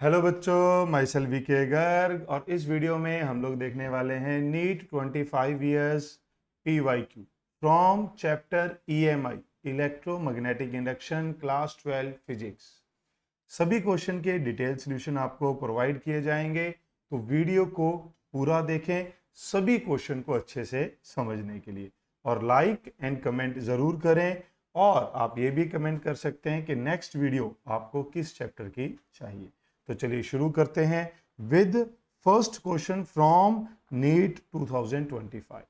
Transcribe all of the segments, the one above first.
Hello बच्चों, my self VK Garg और इस वीडियो में हम लोग देखने वाले हैं NEET 25 years PYQ from chapter EMI electromagnetic induction class 12 physics. सभी क्वेश्चन के डिटेल सॉल्यूशन आपको प्रोवाइड किए जाएंगे, तो वीडियो को पूरा देखें सभी क्वेश्चन को अच्छे से समझने के लिए, और लाइक एंड कमेंट ज़रूर करें। और आप ये भी कमेंट कर सकते हैं कि नेक्स्ट वीडियो आपको किस चैप्टर की चाहिए। तो चलिए शुरू करते हैं with first question from NEET 2025।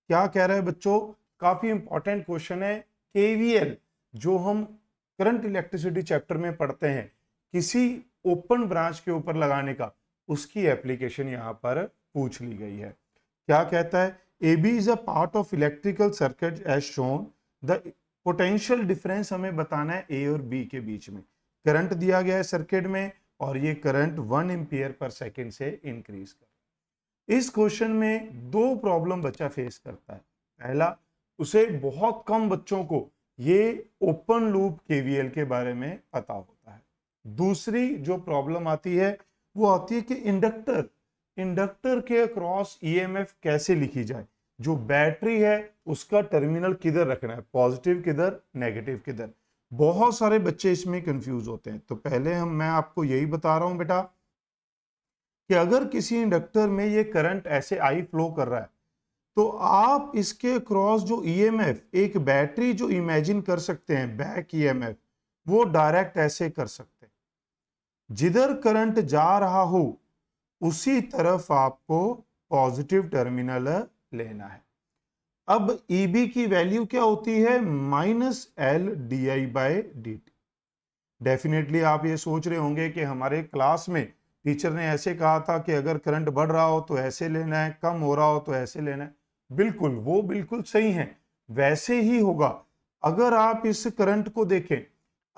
क्या कह रहा है बच्चों, काफी इंपॉर्टेंट क्वेश्चन है। केवीएल जो हम करंट इलेक्ट्रिसिटी चैप्टर में पढ़ते हैं, किसी ओपन ब्रांच के ऊपर लगाने का, उसकी एप्लीकेशन यहां पर पूछ ली गई है। क्या कहता है, A B is a part of electrical circuit as shown, the potential difference हमें बताना है ए और बी के बीच में। करंट दिया गया है सर्किट में और ये करंट 1 एम्पियर पर सेकेंड से इंक्रीज कर। इस क्वेश्चन में दो प्रॉब्लम बच्चा फेस करता है। पहला, उसे बहुत कम बच्चों को ये ओपन लूप केवीएल के बारे में पता होता है। दूसरी जो प्रॉब्लम आती है वो आती है कि इंडक्टर के अक्रॉस ईएमएफ कैसे लिखी जाए। जो बैटरी है उसका टर्मिनल किधर रखना है, पॉजिटिव किधर, नेगेटिव किधर। बहुत सारे बच्चे इसमें कंफ्यूज होते हैं। तो पहले मैं आपको यही बता रहा हूं बेटा कि अगर किसी इंडक्टर में ये करंट ऐसे आई फ्लो कर रहा है, तो आप इसके क्रॉस जो ईएमएफ, एक बैटरी जो इमेजिन कर सकते हैं बैक ईएमएफ, वो डायरेक्ट ऐसे कर सकते हैं। जिधर करंट जा रहा हो उसी तरफ आपको पॉजिटिव टर्मिनल लेना है। अब ईबी की वैल्यू क्या होती है, -L/di/dt। डेफिनेटली आप ये सोच रहे होंगे कि हमारे क्लास में टीचर ने ऐसे कहा था कि अगर करंट बढ़ रहा हो तो ऐसे लेना है, कम हो रहा हो तो ऐसे लेना है। बिल्कुल, वो बिल्कुल सही है, वैसे ही होगा। अगर आप इस करंट को देखें,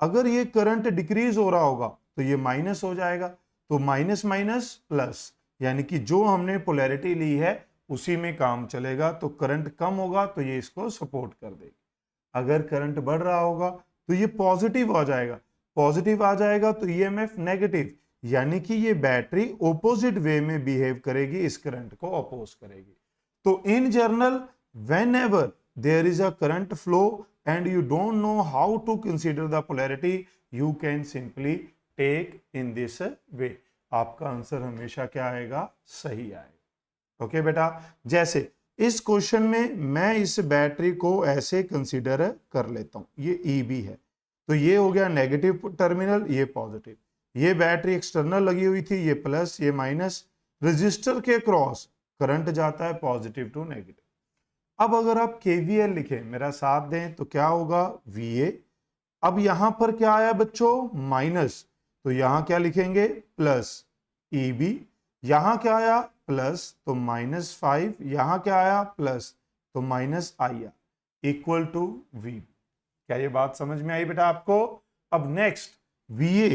अगर ये करंट डिक्रीज हो रहा होगा तो ये माइनस हो जाएगा, तो माइनस माइनस प्लस, यानी कि जो हमने पोलैरिटी ली है उसी में काम चलेगा। तो करंट कम होगा तो ये इसको सपोर्ट कर देगी। अगर करंट बढ़ रहा होगा तो ये पॉजिटिव आ जाएगा, पॉजिटिव आ जाएगा तो ईएमएफ नेगेटिव, यानी कि ये बैटरी ऑपोजिट वे में बिहेव करेगी, इस करंट को अपोज करेगी। तो in general, whenever there is a current flow and you don't know how to consider the polarity, you can simply take in this way. आपका answer हमेशा क्या आएगा, सही आएगा। ओके बेटा, जैसे इस क्वेश्चन में मैं इस बैटरी को ऐसे कंसीडर कर लेता हूं, ये ईबी है, तो ये हो गया नेगेटिव टर्मिनल, ये पॉजिटिव। ये बैटरी एक्सटर्नल लगी हुई थी, ये प्लस ये माइनस। रजिस्टर के क्रॉस करंट जाता है पॉजिटिव टू नेगेटिव। अब अगर आप केवीएल लिखें, मेरा साथ दें, तो क्या होगा, वीए। अब यहां पर क्या आया बच्चों, माइनस, तो यहां क्या लिखेंगे, प्लस ईबी। यहां क्या आया, प्लस, तो -5। यहां क्या आया, प्लस, तो माइनस आया, इक्वल टू वी। क्या ये बात समझ में आई बेटा आपको? अब नेक्स्ट, वीए,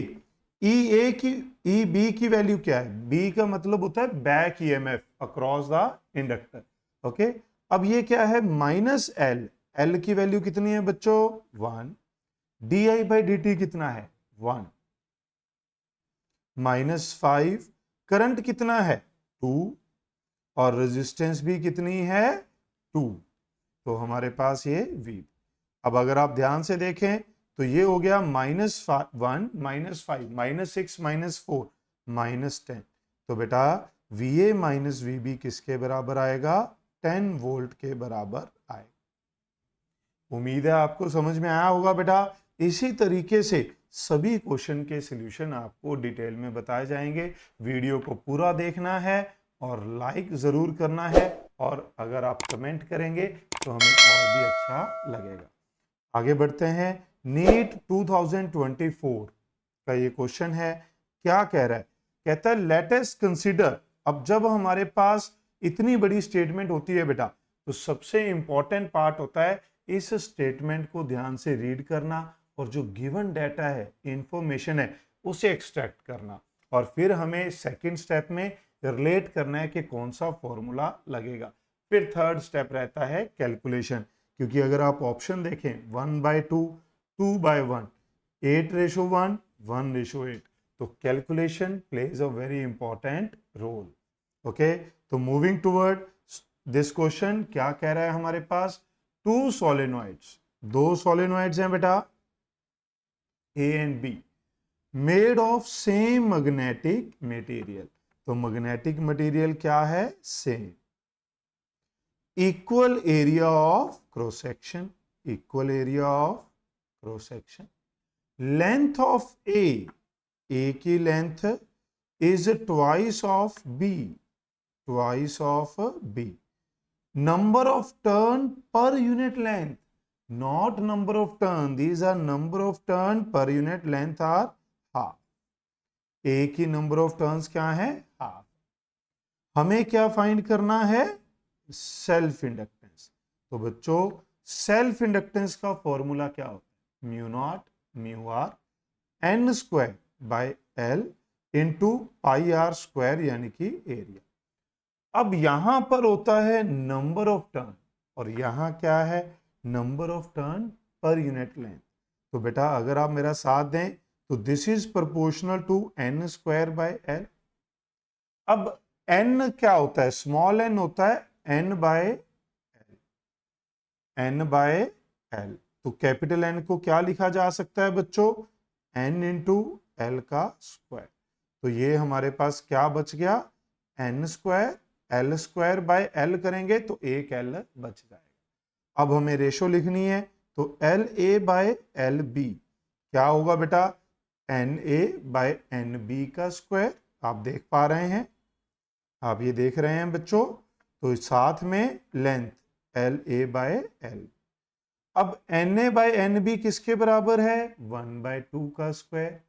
ई ए की, ई बी की वैल्यू क्या है, बी का मतलब होता है back EMF across the inductor. Okay, अब ये क्या है, -L। एल की वैल्यू कितनी है बच्चों, 1। di/dt कितना है, 1। -5, करंट कितना है, 2, और रेजिस्टेंस भी कितनी है, 2। तो हमारे पास ये V। अब अगर आप ध्यान से देखें तो ये हो गया -1, -5, -6, -4, -10। तो बेटा VA माइनस VB किसके बराबर आएगा, 10 वोल्ट के बराबर आएगा। उम्मीद है आपको समझ में आया होगा बेटा। इसी तरीके से सभी क्वेश्चन के सॉल्यूशन आपको डिटेल में बताए जाएंगे। वीडियो को पूरा देखना है और लाइक जरूर करना है, और अगर आप कमेंट करेंगे तो हमें और भी अच्छा लगेगा। आगे बढ़ते हैं, नीट 2024 का ये क्वेश्चन है। क्या कह रहा है, कहता है लेट अस कंसीडर। अब जब हमारे पास इतनी बड़ी स्टेटमेंट होती है बेटा, तो सबसे इंपॉर्टेंट पार्ट होता है इस स्टेटमेंट को ध्यान से रीड करना और जो गिवन डाटा है, इंफॉर्मेशन है, उसे एक्सट्रैक्ट करना, और फिर हमें सेकंड स्टेप में रिलेट करना है कि कौन सा फॉर्मूला लगेगा। फिर थर्ड स्टेप रहता है कैलकुलेशन, क्योंकि अगर आप ऑप्शन देखें 1/2, 2/1, 8:1, 1:8, तो calculation plays a very important role. Okay, तो मूविंग टूवर्ड दिस क्वेश्चन, क्या कह रहा है हमारे पास, 2 सोलेनॉइड्स, 2 सोलेनॉइड्स हैं बेटा, A and B, made of same magnetic material. तो मैग्नेटिक मटेरियल क्या है, same, equal area of cross section, equal area of cross section, length of A की length is twice of B, twice of B, number of turn per unit length, not number of turn, these are number of turn per unit length are half, A की number of turns क्या है, half। हमें क्या find करना है, self inductance. तो बच्चों self inductance का फॉर्मूला क्या होता है, mu naught mu R N square by L into pi are square यानी कि एरिया। अब यहां पर होता है नंबर ऑफ टर्न और यहां क्या है, number of turn per unit length. तो बेटा अगर आप मेरा साथ दें तो this is proportional to N square by L. अब एन क्या होता है, स्मॉल एन होता है N by L, N by L. तो कैपिटल एन को क्या लिखा जा सकता है बच्चों, एन इंटू एल का स्क्वायर। तो ये हमारे पास क्या बच गया, N square, L square by L करेंगे तो एक एल बच जाएगा। अब हमें रेशो लिखनी है तो L A by L B क्या होगा बेटा, N A by N B का स्क्वायर। आप देख पा रहे हैं, आप ये देख रहे हैं बच्चों, तो साथ में length L A by L. अब N A by N B किसके बराबर है, 1/2 का स्क्वायर,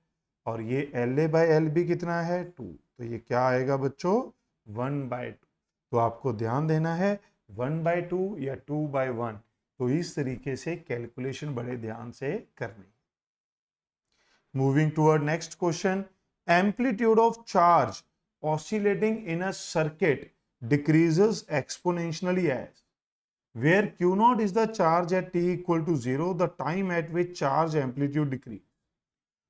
और ये L A by L B कितना है, 2। तो ये क्या आएगा बच्चों, 1/2। तो आपको ध्यान देना है 1/2 या 2/1। तो इस तरीके से कैलकुलेशन बड़े ध्यान से करनी। Moving toward next question, amplitude of charge oscillating in a circuit decreases exponentially as where q naught is the charge at t equal to 0, the time at which charge amplitude decrease।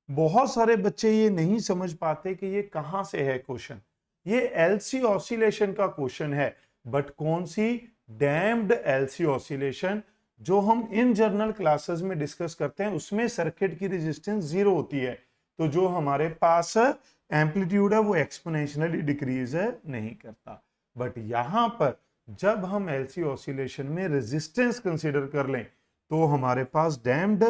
बहुत सारे बच्चे ये नहीं समझ पाते कि ये कहां से है क्वेश्चन। ये एलसी ऑसिलेशन का क्वेश्चन है, बट कौन सी, डैम्प्ड एलसी ऑसिलेशन, जो हम इन जनरल क्लासेस में डिस्कस करते हैं उसमें सर्किट की रेजिस्टेंस 0 होती है। तो जो हमारे पास एम्पलीट्यूड है वो एक्सपोनेंशियली डिक्रीज नहीं करता। बट यहां पर जब हम एलसी ऑसिलेशन में रेजिस्टेंस कंसीडर कर लें तो हमारे पास डैम्प्ड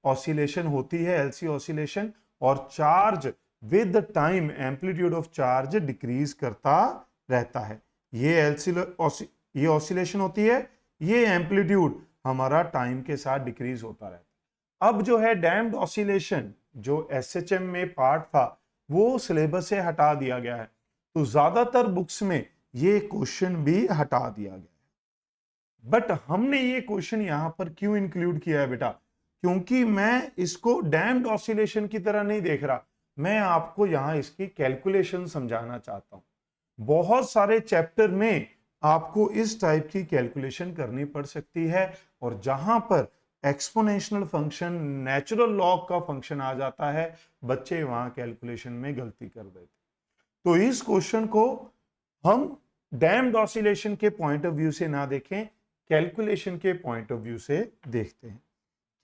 ऑसिलेशन होती है एलसी ऑसिलेशन, और charge with the time amplitude of charge decrease करता रहता है। ये ऑसिलेशन होती है, ये एम्पलीट्यूड हमारा टाइम के साथ डिक्रीज होता रहता है। अब जो है डैम्प्ड ऑसिलेशन जो एसएचएम में पार्ट था वो सिलेबस से हटा दिया गया है, तो ज्यादातर बुक्स में ये क्वेश्चन भी हटा दिया गया है। बट हमने ये क्वेश्चन यहां पर क्यों इंक्लूड किया है बेटा, क्योंकि मैं इसको डैम्प्ड ऑसिलेशन की तरह नहीं देख रहा, मैं आपको यहां इसकी कैलकुलेशन समझाना चाहता हूं। बहुत सारे चैप्टर में आपको इस टाइप की कैलकुलेशन करनी पड़ सकती है, और जहां पर एक्सपोनेंशियल फंक्शन, नेचुरल लॉग का फंक्शन आ जाता है, बच्चे वहां कैलकुलेशन में गलती कर देते। तो इस क्वेश्चन को हम डैम्प्ड ऑसिलेशन के पॉइंट ऑफ व्यू से ना देखें, कैलकुलेशन के पॉइंट ऑफ व्यू से देखते हैं।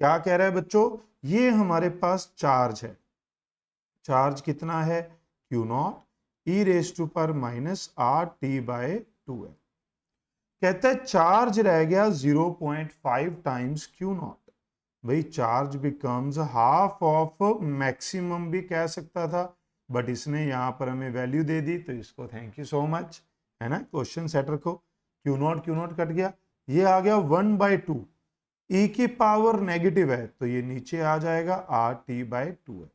क्या कह रहा है बच्चों, ये हमारे पास चार्ज है, चार्ज कितना है, Q naught E raise to पर माइनस आर टी बाय 2 है। कहता है चार्ज रह गया 0.5 टाइम्स Q नॉट। भाई charge becomes half of maximum भी कह सकता था, बट इसने यहां पर हमें वैल्यू दे दी, तो इसको थैंक यू सो मच, है ना। क्वेश्चन सेटर को क्यू नॉट कट गया, ये आ गया 1/2। ई की पावर नेगेटिव है तो ये नीचे आ जाएगा आर टी बाय 2 है।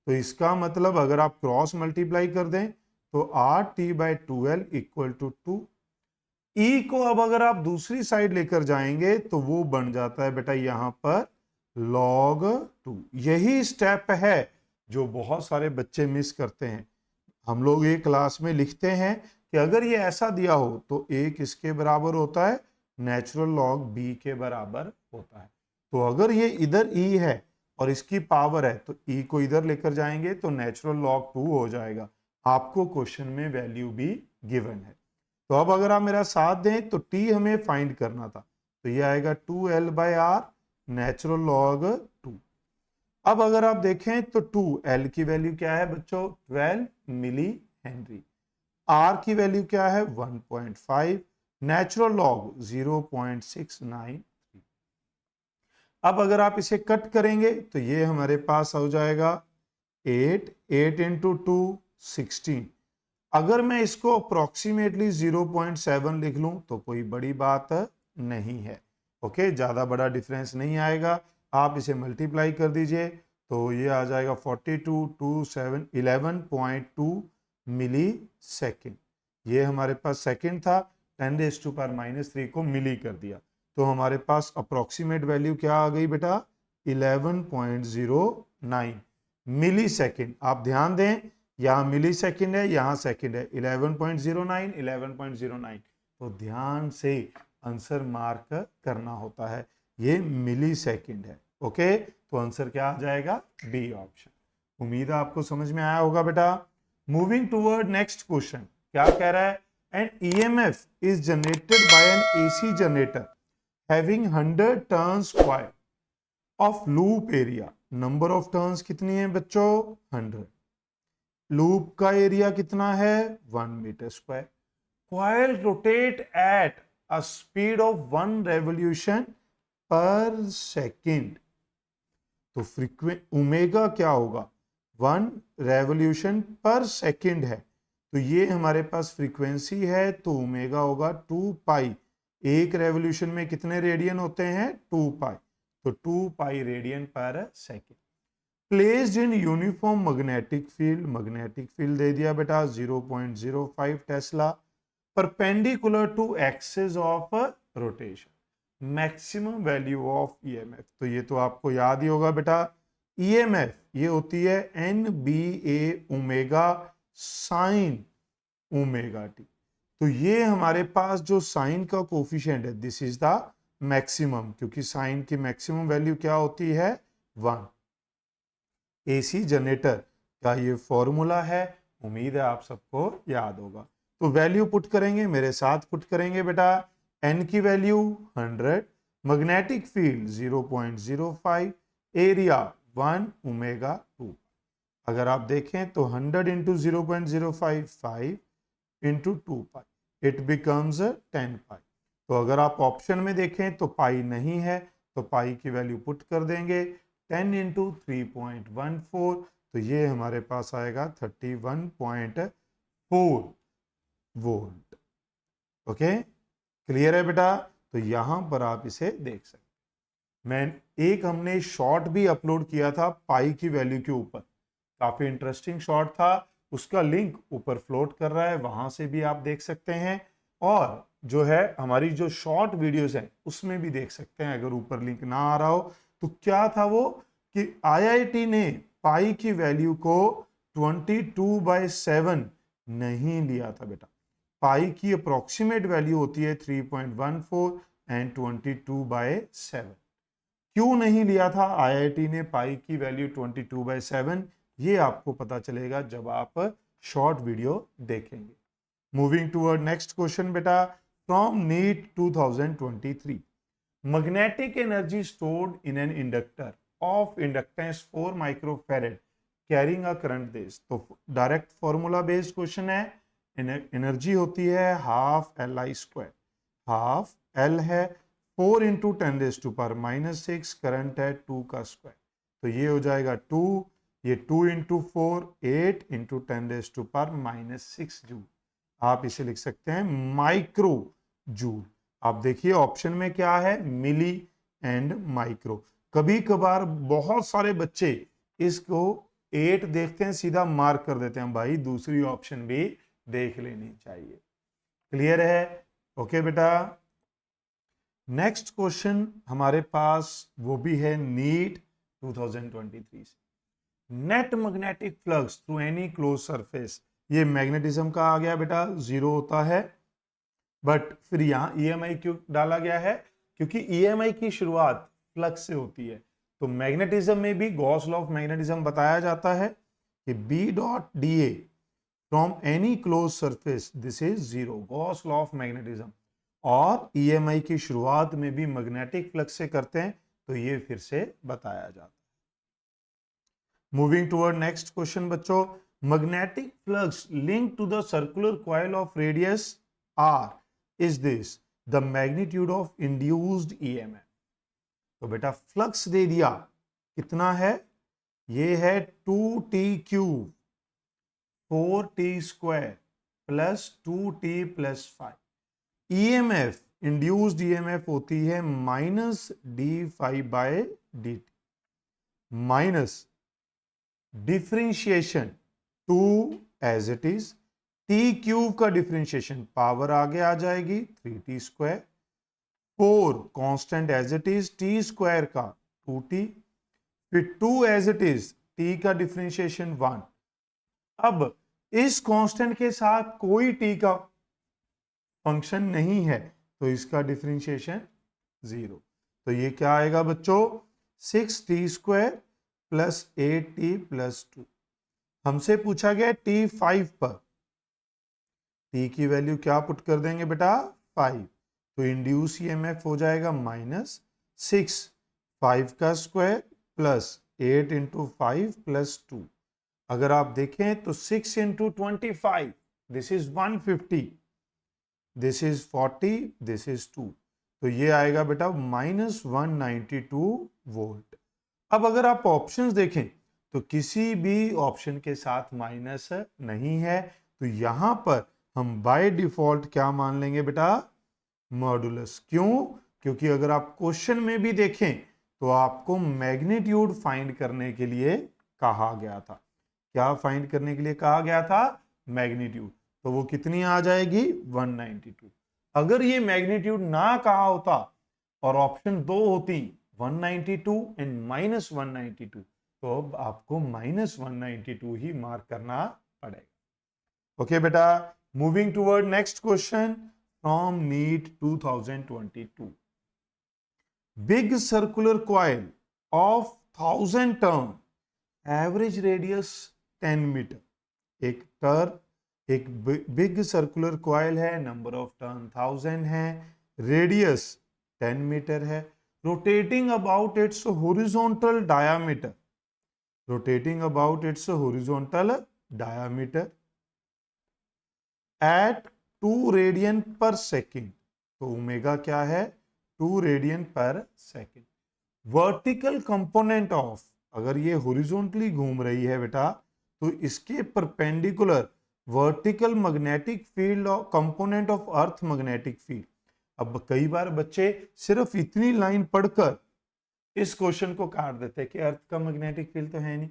तो इसका मतलब अगर आप क्रॉस मल्टीप्लाई कर दें तो R T by 2l equal to 2। E को अब अगर आप दूसरी साइड लेकर जाएंगे तो वो बन जाता है बेटा यहां पर log 2। यही स्टेप है जो बहुत सारे बच्चे मिस करते हैं। हम लोग ये क्लास में लिखते हैं कि अगर ये ऐसा दिया हो तो a किसके बराबर होता है, नेचुरल लॉग b के बराबर होता है। तो अगर ये इधर e है और इसकी पावर है तो ई को इधर लेकर जाएंगे तो नेचुरल लॉग 2 हो जाएगा। आपको क्वेश्चन में वैल्यू भी गिवन है। तो अब अगर आप मेरा साथ दें तो टी हमें फाइंड करना था, तो ये आएगा 2L/R नेचुरल लॉग 2। अब अगर आप देखें तो 2L की वैल्यू क्या है बच्चों, 12 मिली हेनरी। R की वैल्यू क्या है 1.5, नेचुरल लॉग 0.693। अब अगर आप इसे कट करेंगे तो ये हमारे पास हो जाएगा 8 इंटू 2 16। अगर मैं इसको अप्रोक्सीमेटली 0.7 लिख लूं तो कोई बड़ी बात नहीं है। ओके, ज्यादा बड़ा डिफरेंस नहीं आएगा। आप इसे मल्टीप्लाई कर दीजिए तो ये आ जाएगा 11.2 मिली सेकेंड। ये हमारे पास सेकेंड था, 10⁻³ को मिली कर दिया तो हमारे पास अप्रोक्सीमेट वैल्यू क्या आ गई बेटा 11.09 मिली सेकेंड। आप ध्यान दें यहाँ मिली सेकेंड है, यहाँ सेकेंड है, 11.09 तो ध्यान से आंसर मार्क करना होता है, ये मिली सेकेंड है। ओके, तो आंसर क्या आ जाएगा बी ऑप्शन। उम्मीद है आपको समझ में आया होगा बेटा। मूविंग टूवर्ड नेक्स्ट क्वेश्चन, क्या कह रहा है, an EMF is generated by an AC generator having 100 turns square of loop area. Number of turns कितनी है बच्चों 100, लूप का एरिया कितना है 1 metre square. Coil rotate at a speed of 1 revolution per second. तो फ्रीक्वेंट ओमेगा क्या होगा 1 revolution per second है, तो ये हमारे पास फ्रीक्वेंसी है तो ओमेगा होगा 2 पाई। एक रेवोल्यूशन में कितने रेडियन होते हैं 2 पाई, तो 2 pi radian per second. Placed in uniform magnetic field, magnetic field दे दिया बेटा 0.05 tesla, perpendicular to axis of rotation. Maximum value of EMF, तो ये तो आपको याद ही होगा बेटा, ईएमएफ ये होती है NBA omega sine omega T. तो ये हमारे पास जो साइन का कोफिशिएंट है दिस इज द मैक्सिमम, क्योंकि साइन की मैक्सिमम वैल्यू क्या होती है 1। एसी जनरेटर का ये फॉर्मूला है, उम्मीद है आप सबको याद होगा। तो वैल्यू पुट करेंगे, मेरे साथ पुट करेंगे बेटा। एन की value 100, magnetic field 0.05, area 1 omega 2। अगर आप देखें तो 100 into 0.05 5 into 2 pi it becomes 10 पाई। तो अगर आप ऑप्शन में देखें तो पाई नहीं है तो पाई की वैल्यू पुट कर देंगे 10 इंटू 3.14, तो ये हमारे पास आएगा 31.4 वोल्ट। ओके, क्लियर है बेटा। तो यहां पर आप इसे देख सकते हैं। हमने शॉर्ट भी अपलोड किया था पाई की वैल्यू के ऊपर, काफी इंटरेस्टिंग शॉर्ट था, उसका लिंक ऊपर फ्लोट कर रहा है, वहां से भी आप देख सकते हैं। और जो है हमारी जो शॉर्ट वीडियोस है उसमें भी देख सकते हैं, अगर ऊपर लिंक ना आ रहा हो तो। क्या था वो कि आईआईटी ने पाई की वैल्यू को 22/7 नहीं लिया था बेटा, पाई की अप्रोक्सीमेट वैल्यू होती है 3.14 एंड 22/7। क्यों नहीं लिया था आईआईटी ने पाई की वैल्यू 22/7, ये आपको पता चलेगा जब आप शॉर्ट वीडियो देखेंगे। मूविंग टूवर्ड नेक्स्ट क्वेश्चन बेटा, from NEET 2023, magnetic energy stored in an inductor of inductance 4 microfarad carrying a current this. तो डायरेक्ट फॉर्मूला बेस्ड क्वेश्चन है। एनर्जी होती है हाफ Li², हाफ L है 4 इंटू 10⁻⁻⁶, करंट है 2 का square, तो ये हो जाएगा 2, ये 2 इंटू 4 8 इंटू 10⁻⁻6 जूल। आप इसे लिख सकते हैं माइक्रो जूल। आप देखिए ऑप्शन में क्या है मिली एंड माइक्रो। कभी कभार बहुत सारे बच्चे इसको 8 देखते हैं सीधा मार्क कर देते हैं, भाई दूसरी ऑप्शन भी देख लेनी चाहिए। क्लियर है? ओके बेटा। नेक्स्ट क्वेश्चन हमारे पास वो भी है नीट 2023 से, net magnetic flux through any close surface. ये मैग्नेटिज्म का आ गया बेटा, 0 होता है, बट फिर यहां ईएमआई क्यों डाला गया है, क्योंकि ईएमआई की शुरुआत फ्लक्स से होती है, तो मैग्नेटिज्म में भी गॉस लॉ ऑफ मैग्नेटिज्म बताया जाता है कि B dot D A from any close surface this is zero, Gauss law of magnetism. और ईएमआई की शुरुआत में भी मैग्नेटिक फ्लक्स से करते हैं, तो ये फिर से बताया जाता है। मूविंग टुवर्ड नेक्स्ट क्वेश्चन बच्चों, magnetic flux link to the circular coil of radius R is this the magnitude of induced EMF. तो बेटा फ्लक्स दे दिया, कितना है, ये है 2t³ 4t² plus 2t+5। EMF, induced EMF होती है -d∅/dt minus differentiation 2 as it is, t³ का डिफरेंशिएशन पावर आगे आ जाएगी 3t², 4 constant as it is, t² का 2t, फिर 2 एज इट इज, t का डिफरेंशिएशन 1। अब इस कांस्टेंट के साथ कोई t का फंक्शन नहीं है, तो इसका डिफरेंशिएशन 0। तो ये क्या आएगा बच्चों, 6t² प्लस 8t+2। हमसे पूछा गया t5 पर, t की वैल्यू क्या पुट कर देंगे बेटा, 5। तो इंड्यूस ईएमएफ हो जाएगा -6 5 का स्क्वायर प्लस 8 × 5 + 2। अगर आप देखें तो 6 × 25 this is 150, this is 40, this is 2। तो ये आएगा बेटा -192 वोल्ट। अब अगर आप ऑप्शंस देखें तो किसी भी ऑप्शन के साथ माइनस नहीं है, तो यहां पर हम बाय डिफॉल्ट क्या मान लेंगे बेटा, मॉडुलस। क्यों, क्योंकि अगर आप क्वेश्चन में भी देखें तो आपको मैग्नीट्यूड फाइंड करने के लिए कहा गया था। क्या फाइंड करने के लिए कहा गया था, मैग्नीट्यूड। तो वो कितनी आ जाएगी, 192। अगर ये मैग्नीट्यूड ना कहा होता और ऑप्शन 2 होती 192 एंड -192, तो अब आपको -192 ही मार्क करना पड़ेगा। ओके बेटा, moving toward next question from NEET 2022। Big circular coil of 1000 turn, average radius 10 metre. एक बिग सर्कुलर कॉइल है, नंबर ऑफ टर्न 1000 है, रेडियस 10 मीटर है, rotating about its horizontal diameter, rotating about its horizontal diameter at 2 radian per second. तो omega क्या है, 2 radian per second. Vertical component of, अगर ये horizontally घूम रही है बेटा, तो इसके परपेंडिकुलर वर्टिकल मैग्नेटिक फील्ड और component of earth magnetic field. अब कई बार बच्चे सिर्फ इतनी लाइन पढ़कर इस क्वेश्चन को काट देते हैं कि अर्थ का मैग्नेटिक फील्ड तो है नहीं।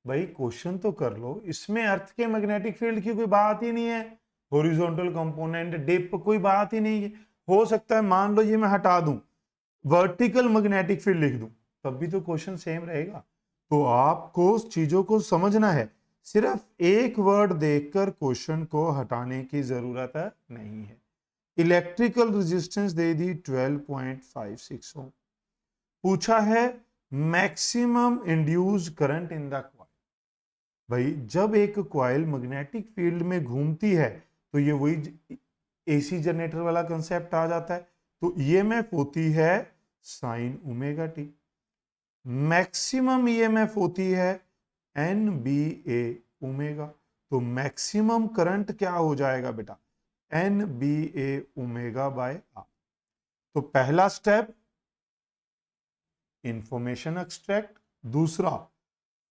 भाई क्वेश्चन तो कर लो, इसमें अर्थ के मैग्नेटिक फील्ड की कोई बात ही नहीं है, हॉरिजॉन्टल कंपोनेंट डिप कोई बात ही नहीं है। हो सकता है मान लो ये मैं हटा दूं, वर्टिकल मैग्नेटिक फील्ड लिख दूं, तब भी तो क्वेश्चन सेम रहेगा। तो आपको चीजों को समझना है, सिर्फ एक वर्ड देखकर क्वेश्चन को हटाने की जरूरत नहीं है। इलेक्ट्रिकल रेजिस्टेंस दे दी 12.56 ओम। पूछा है maximum induced current in the coil. भाई जब एक कॉइल मैग्नेटिक फील्ड में घूमती है तो ये वही एसी जनरेटर वाला कंसेप्ट आ जाता है। तो ईएमएफ होती है sine omega T, maximum EMF होती है NBA ओमेगा। तो मैक्सिमम करंट क्या हो जाएगा बेटा, NBA ओमेगा/R। तो पहला स्टेप इंफॉर्मेशन एक्सट्रैक्ट, दूसरा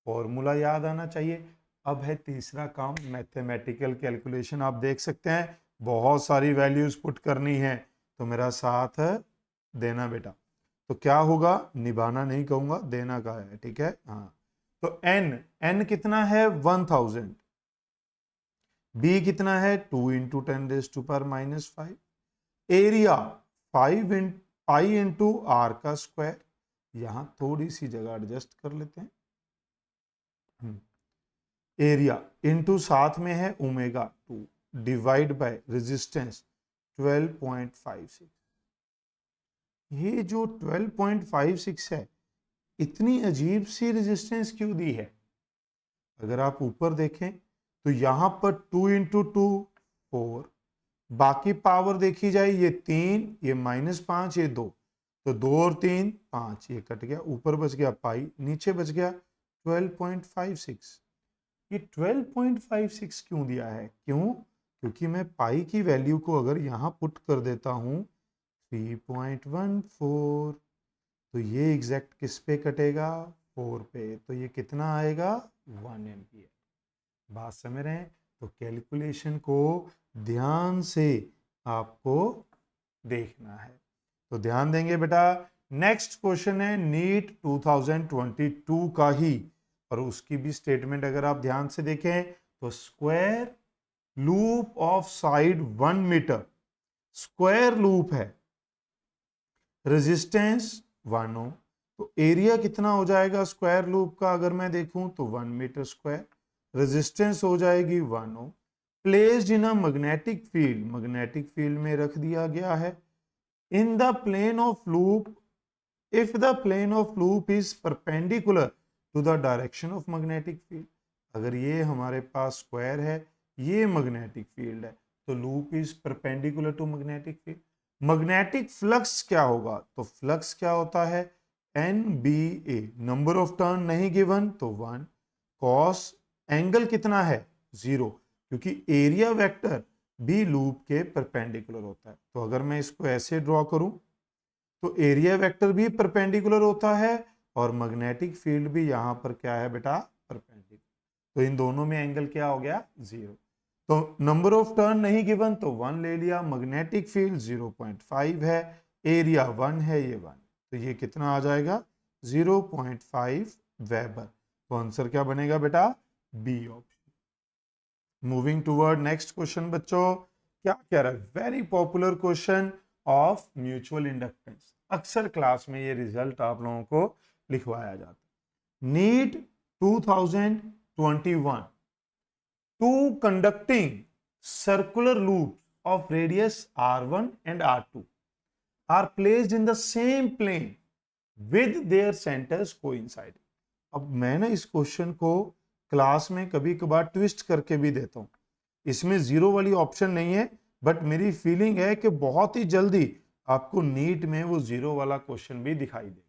फॉर्मूला याद आना चाहिए। अब है तीसरा काम, मैथमेटिकल कैलकुलेशन। आप देख सकते हैं बहुत सारी वैल्यूज पुट करनी है, तो मेरा साथ देना बेटा। तो क्या होगा, निभाना नहीं कहूंगा, देना का है, ठीक है। हाँ, तो n कितना है 1000, b कितना है 2 × 10⁻⁻5, एरिया 5 पाई इंटू r का स्क्वायर। यहां थोड़ी सी जगह एडजस्ट कर लेते हैं, एरिया इंटू साथ में है ओमेगा 2 डिवाइड बाय रेजिस्टेंस 12.56। ये जो 12.56 है, इतनी अजीब सी रेजिस्टेंस क्यों दी है? अगर आप ऊपर देखें तो यहां पर 2 इंटू 2 4, बाकी पावर देखी जाए ये 3, ये -5, ये 2, तो 2 और 3 5, ये कट गया, ऊपर बच गया पाई, नीचे बच गया 12.56। ये 12.56 क्यों दिया है? क्यों? क्योंकि मैं पाई की वैल्यू को अगर यहाँ पुट कर देता हूँ 3.14, तो ये एग्जैक्ट किस पे कटेगा? 4 पे। तो ये कितना आएगा? 1 एम्पियर। बात समझ रहे हैं? तो कैलकुलेशन को ध्यान से आपको देखना है, तो ध्यान देंगे बेटा। नेक्स्ट क्वेश्चन है नीट 2022 का ही, और उसकी भी स्टेटमेंट अगर आप ध्यान से देखें तो square loop of side 1 metre, square loop है, रेजिस्टेंस 1 ओम, तो एरिया कितना हो जाएगा स्क्वायर लूप का? अगर मैं देखूं तो 1 मीटर स्क्वायर, रेजिस्टेंस हो जाएगी 1 ohm, placed in a magnetic field, magnetic field में रख दिया गया है, in the plane of loop, if the plane of loop is perpendicular to the direction of magnetic field। अगर ये हमारे पास स्क्वायर है, ये मैग्नेटिक फील्ड है, तो loop is perpendicular to magnetic field. Magnetic flux क्या होगा? तो फ्लक्स क्या होता है? NBA, नंबर ऑफ टर्न नहीं गिवन तो 1, कॉस एंगल कितना है? 0, क्योंकि एरिया वेक्टर भी लूप के परपेंडिकुलर होता है। तो अगर मैं इसको ऐसे ड्रॉ करूं तो एरिया वेक्टर भी परपेंडिकुलर होता है और मैग्नेटिक फील्ड भी यहां पर क्या है बेटा? परपेंडिकुलर। तो इन दोनों में एंगल क्या हो गया? 0। तो नंबर ऑफ टर्न नहीं गिवन तो 1 ले लिया, मैग्नेटिक फील्ड 0.5 है, एरिया 1 है, ये 1, तो ये कितना आ जाएगा? 0.5 वेबर। तो आंसर क्या बनेगा बेटा? B option. Moving toward next question बच्चों, क्या कह रहा है? Very popular question of mutual inductance, अक्सर क्लास में ये रिजल्ट आप लोगों को लिखवाया जाता है। NEET 2021, two conducting circular loop of radius R1 and R2 are placed in the same plane with their centers coincide। अब मैं ना इस क्वेश्चन को क्लास में कभी कभार ट्विस्ट करके भी देता हूं, इसमें जीरो वाली ऑप्शन नहीं है, बट मेरी फीलिंग है कि बहुत ही जल्दी आपको नीट में वो जीरो वाला क्वेश्चन भी दिखाई देगा।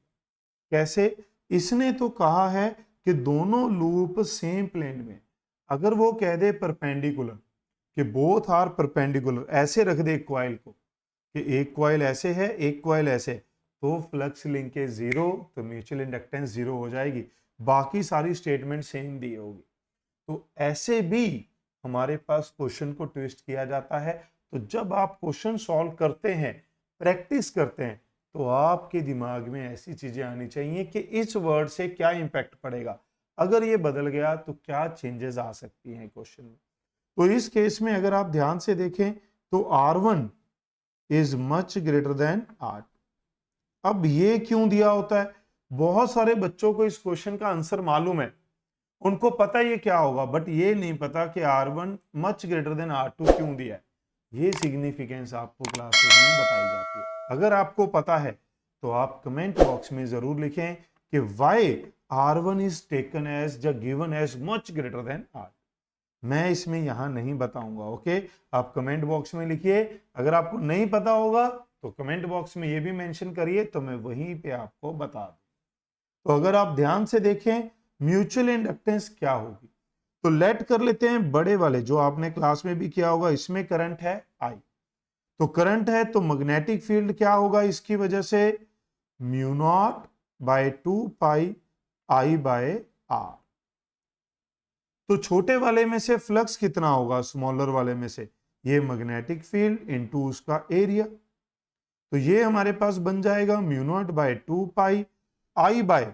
कैसे? इसने तो कहा है कि दोनों लूप सेम प्लेन में, अगर वो कह दे परपेंडिकुलर कि बोथ आर परपेंडिकुलर, ऐसे रख दे एक कॉइल को कि एक कॉइल ऐसे है एक कॉइल ऐसे, तो फ्लक्स लिंकेज 0, तो म्यूचुअल इंडक्टेंस 0 हो जाएगी, बाकी सारी स्टेटमेंट सेम दी होगी। तो ऐसे भी हमारे पास क्वेश्चन को ट्विस्ट किया जाता है। तो जब आप क्वेश्चन सॉल्व करते हैं, प्रैक्टिस करते हैं, तो आपके दिमाग में ऐसी चीजें आनी चाहिए कि इस वर्ड से क्या इंपैक्ट पड़ेगा, अगर ये बदल गया तो क्या चेंजेस आ सकती हैं क्वेश्चन में। तो इस केस में अगर आप ध्यान से देखें तो R1 is much greater than R2। अब ये क्यों दिया होता है? बहुत सारे बच्चों को इस क्वेश्चन का आंसर मालूम है, उनको पता ये क्या होगा, बट ये नहीं पता कि R1 much greater than R2 क्यों दिया है। ये सिग्निफिकेंस आपको क्लासेस में बताई जाती है। अगर आपको पता है तो आप कमेंट बॉक्स में जरूर लिखें कि why R1 is taken as या given as much greater than R2। मैं इसमें यहां नहीं बताऊंगा, ओके? आप कमेंट बॉक्स में लिखिए। अगर आपको नहीं पता होगा तो कमेंट बॉक्स में ये भी मेंशन करिए, तो मैं वहीं पे आपको बता दूं। तो अगर आप ध्यान से देखें म्यूचुअल इंडक्टेंस क्या होगी, तो लेट कर लेते हैं बड़े वाले जो आपने क्लास में भी किया होगा। इसमें करंट है I, तो करंट है तो मैग्नेटिक फील्ड क्या होगा इसकी वजह से? Mu naught by 2 pi I by R। तो छोटे वाले में से फ्लक्स कितना होगा? स्मॉलर वाले में से ये मैग्नेटिक फील्ड इनटू उसका एरिया, तो ये हमारे पास बन जाएगा mu naught by 2 pi I by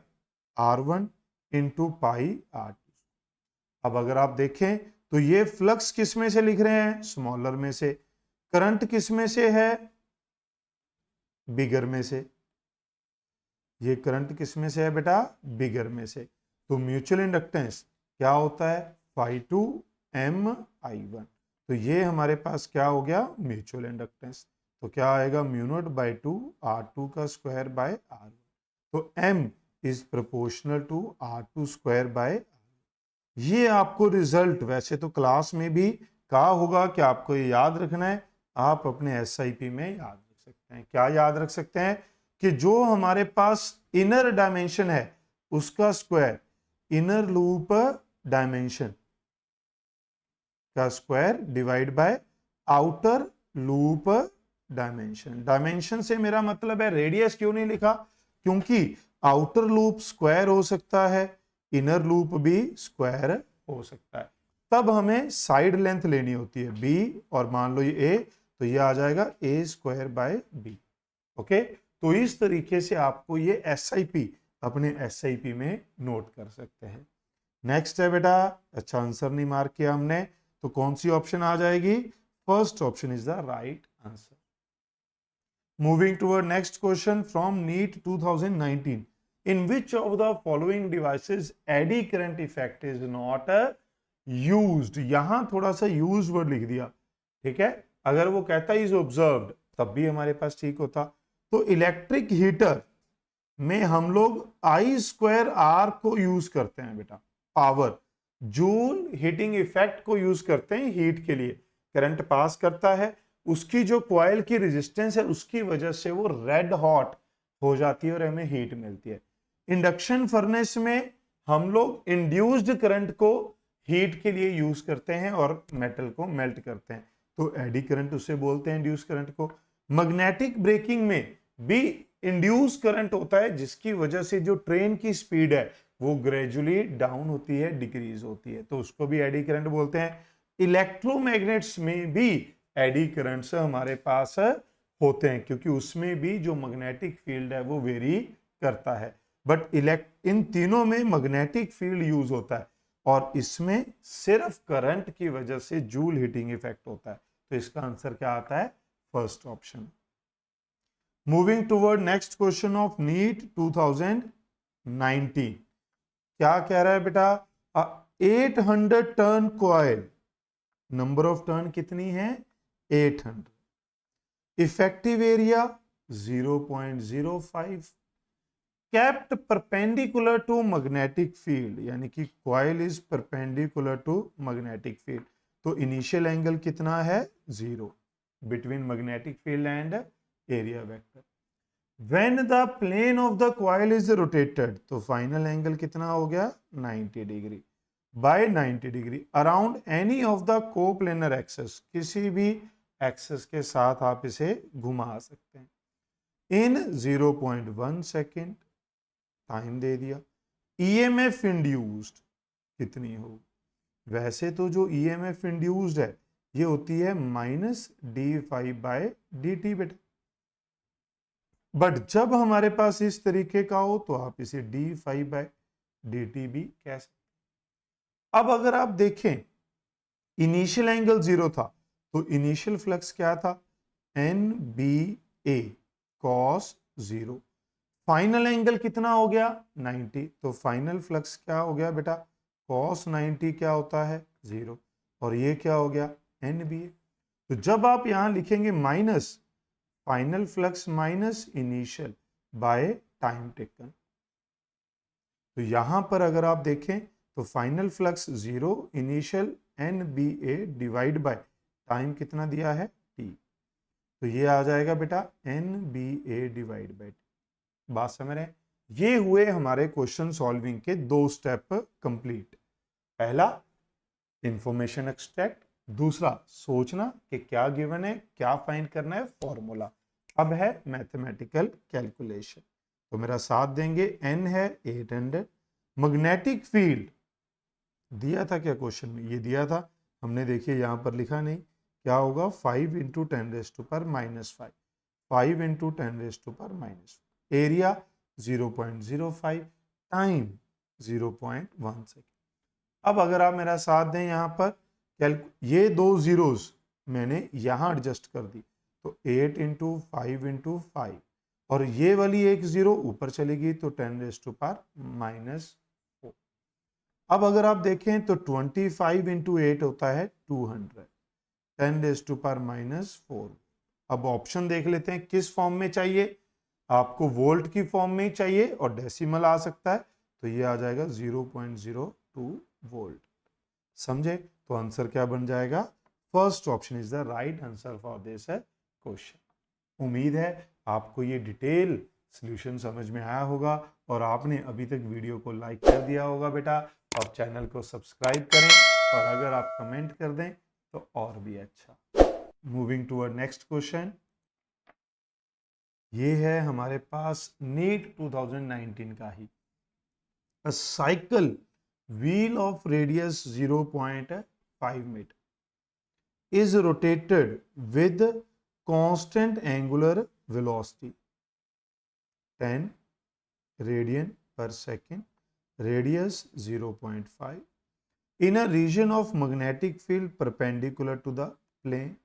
R1 into pi R2। अब अगर आप देखें तो ये फ्लक्स किस में से लिख रहे हैं? स्मॉलर में से। करंट किस में से है? बिगर में से। ये करंट किस में से है बेटा? बिगर में से। तो म्यूचुअल इंडक्टेंस क्या होता है? phi2 MI1। तो ये हमारे पास क्या हो गया? Mutual inductance. तो क्या आएगा? म्यू नॉट बाय 2 R2 का स्क्वायर बाय R1। तो M is proportional to R2 square by. ये आपको रिजल्ट वैसे तो क्लास में भी कहा होगा कि आपको ये याद रखना है, आप अपने SIP में याद रख सकते हैं। क्या याद रख सकते हैं कि जो हमारे पास इनर डायमेंशन है उसका स्क्वायर इनर लूप डायमेंशन का square divide by outer loop dimension. Dimension से मेरा मतलब है रेडियस क्यों नहीं लिखा, क्योंकि आउटर लूप स्क्वायर हो सकता है, इनर लूप भी स्क्वायर हो सकता है। तब हमें साइड लेंथ लेनी होती है b और मान लो ये a, तो ये आ जाएगा a square by b। Okay, तो इस तरीके से आपको ये SIP अपने SIP में नोट कर सकते हैं। नेक्स्ट है बेटा, अच्छा आंसर नहीं मार्क किया हमने, तो कौन सी ऑप्शन आ जाएगी? First option is the right answer. Moving toward next question from NEET 2019, in which of the following devices eddy current effect is not used। यहां थोड़ा सा यूज वर्ड लिख दिया, ठीक है। अगर वो कहता इज ऑब्जर्व्ड तब भी हमारे पास ठीक होता। तो इलेक्ट्रिक हीटर में हम लोग I स्क्वायर R को यूज करते हैं बेटा, पावर जूल हीटिंग इफेक्ट को यूज करते हैं हीट के लिए। करंट पास करता है, उसकी जो कॉइल की रेजिस्टेंस है उसकी वजह से वो रेड हॉट हो जाती है और हमें हीट मिलती है। इंडक्शन फर्नेस में हम लोग इंड्यूस्ड करंट को हीट के लिए यूज करते हैं और मेटल को मेल्ट करते हैं, तो एडी करंट उसे बोलते हैं, इंड्यूस करंट को। मैग्नेटिक ब्रेकिंग में भी इंड्यूस करंट होता है, जिसकी वजह से जो ट्रेन की स्पीड है वो ग्रेजुअली डाउन होती है, डिक्रीज होती है, तो उसको भी एडी करंट बोलते हैं। इलेक्ट्रोमैग्नेट्स में भी एडी करंट्स हमारे पास होते हैं, क्योंकि उसमें भी जो मैग्नेटिक फील्ड है वो वेरी करता है। बट इन तीनों में मैग्नेटिक फील्ड यूज होता है और इसमें सिर्फ करंट की वजह से जूल हीटिंग इफेक्ट होता है, तो इसका आंसर क्या आता है? First option. Moving toward next question of NEET 2019, क्या कह रहा है बेटा? 800 turn coil, number of turn कितनी है? 800। Effective area 0.05, kept perpendicular to magnetic field, यानी कि coil is perpendicular to magnetic field, तो इनिशियल एंगल कितना है? 0 between magnetic field and area vector. When the plane of the coil is rotated, तो final angle कितना हो गया? 90 degree by 90 degree around any of the coplanar axes, किसी भी access के साथ आप इसे घुमा सकते हैं। इन 0.1 सेकेंड टाइम दे दिया। EMF इंड्यूस्ड कितनी हो? वैसे तो जो EMF इंड्यूस्ड है ये होती है -d∅/dt बेटा, बट जब हमारे पास इस तरीके का हो तो आप इसे d∅/dt भी कह सकते। अब अगर आप देखें इनिशियल एंगल 0 था, तो इनिशियल फ्लक्स क्या था? NBA cos 0। फाइनल एंगल कितना हो गया? 90, तो फाइनल फ्लक्स क्या हो गया बेटा? cos 90 क्या होता है? 0, और ये क्या हो गया? NBA। तो जब आप यहां लिखेंगे minus final flux minus initial by time taken, तो यहां पर अगर आप देखें तो final flux 0, initial NBA divide by time कितना दिया है? T, तो ये आ जाएगा बेटा NBA डिवाइड बाय। बात समझ रहे हैं? ये हुए हमारे क्वेश्चन सॉल्विंग के 2 स्टेप कंप्लीट। पहला इंफॉर्मेशन एक्सट्रैक्ट, दूसरा सोचना कि क्या गिवन है, क्या फाइंड करना है, फॉर्मूला। अब है मैथमेटिकल कैलकुलेशन, तो मेरा साथ देंगे। n है 800, मैग्नेटिक फील्ड दिया था क्या क्वेश्चन में? ये दिया था हमने, देखिए यहां पर लिखा नहीं, क्या होगा? 5 × 10⁻⁵, 5 × 10⁻⁻⁵, एरिया 0.05, टाइम 0.1 सेकेंड। अब अगर आप मेरा साथ दें यहां पर ये 2 जीरोस मैंने यहां एडजस्ट कर दी, तो 8 × 5 × 5, और ये वाली एक जीरो ऊपर चलेगी तो 10⁻⁻⁴। अब अगर आप देखें तो 25 × 8 होता है 200, 10⁻⁻⁴। अब ऑप्शन देख लेते हैं किस फॉर्म में चाहिए, आपको वोल्ट की फॉर्म में ही चाहिए और डेसिमल आ सकता है, तो ये आ जाएगा 0.02 वोल्ट। समझे? तो आंसर क्या बन जाएगा? First option is the right answer for this question. उम्मीद है आपको ये डिटेल सॉल्यूशन समझ में आया होगा और आपने अभी तक वीडियो को लाइक कर दिया होगा बेटा, और चैनल को सब्सक्राइब करें, और अगर आप कमेंट कर दें तो और भी अच्छा। Moving to our next question. ये है हमारे पास नीट 2019 का ही। A cycle wheel of radius 0.5 meter is rotated with constant angular velocity 10 radian per second, radius 0.5, in a region of magnetic field perpendicular to the plane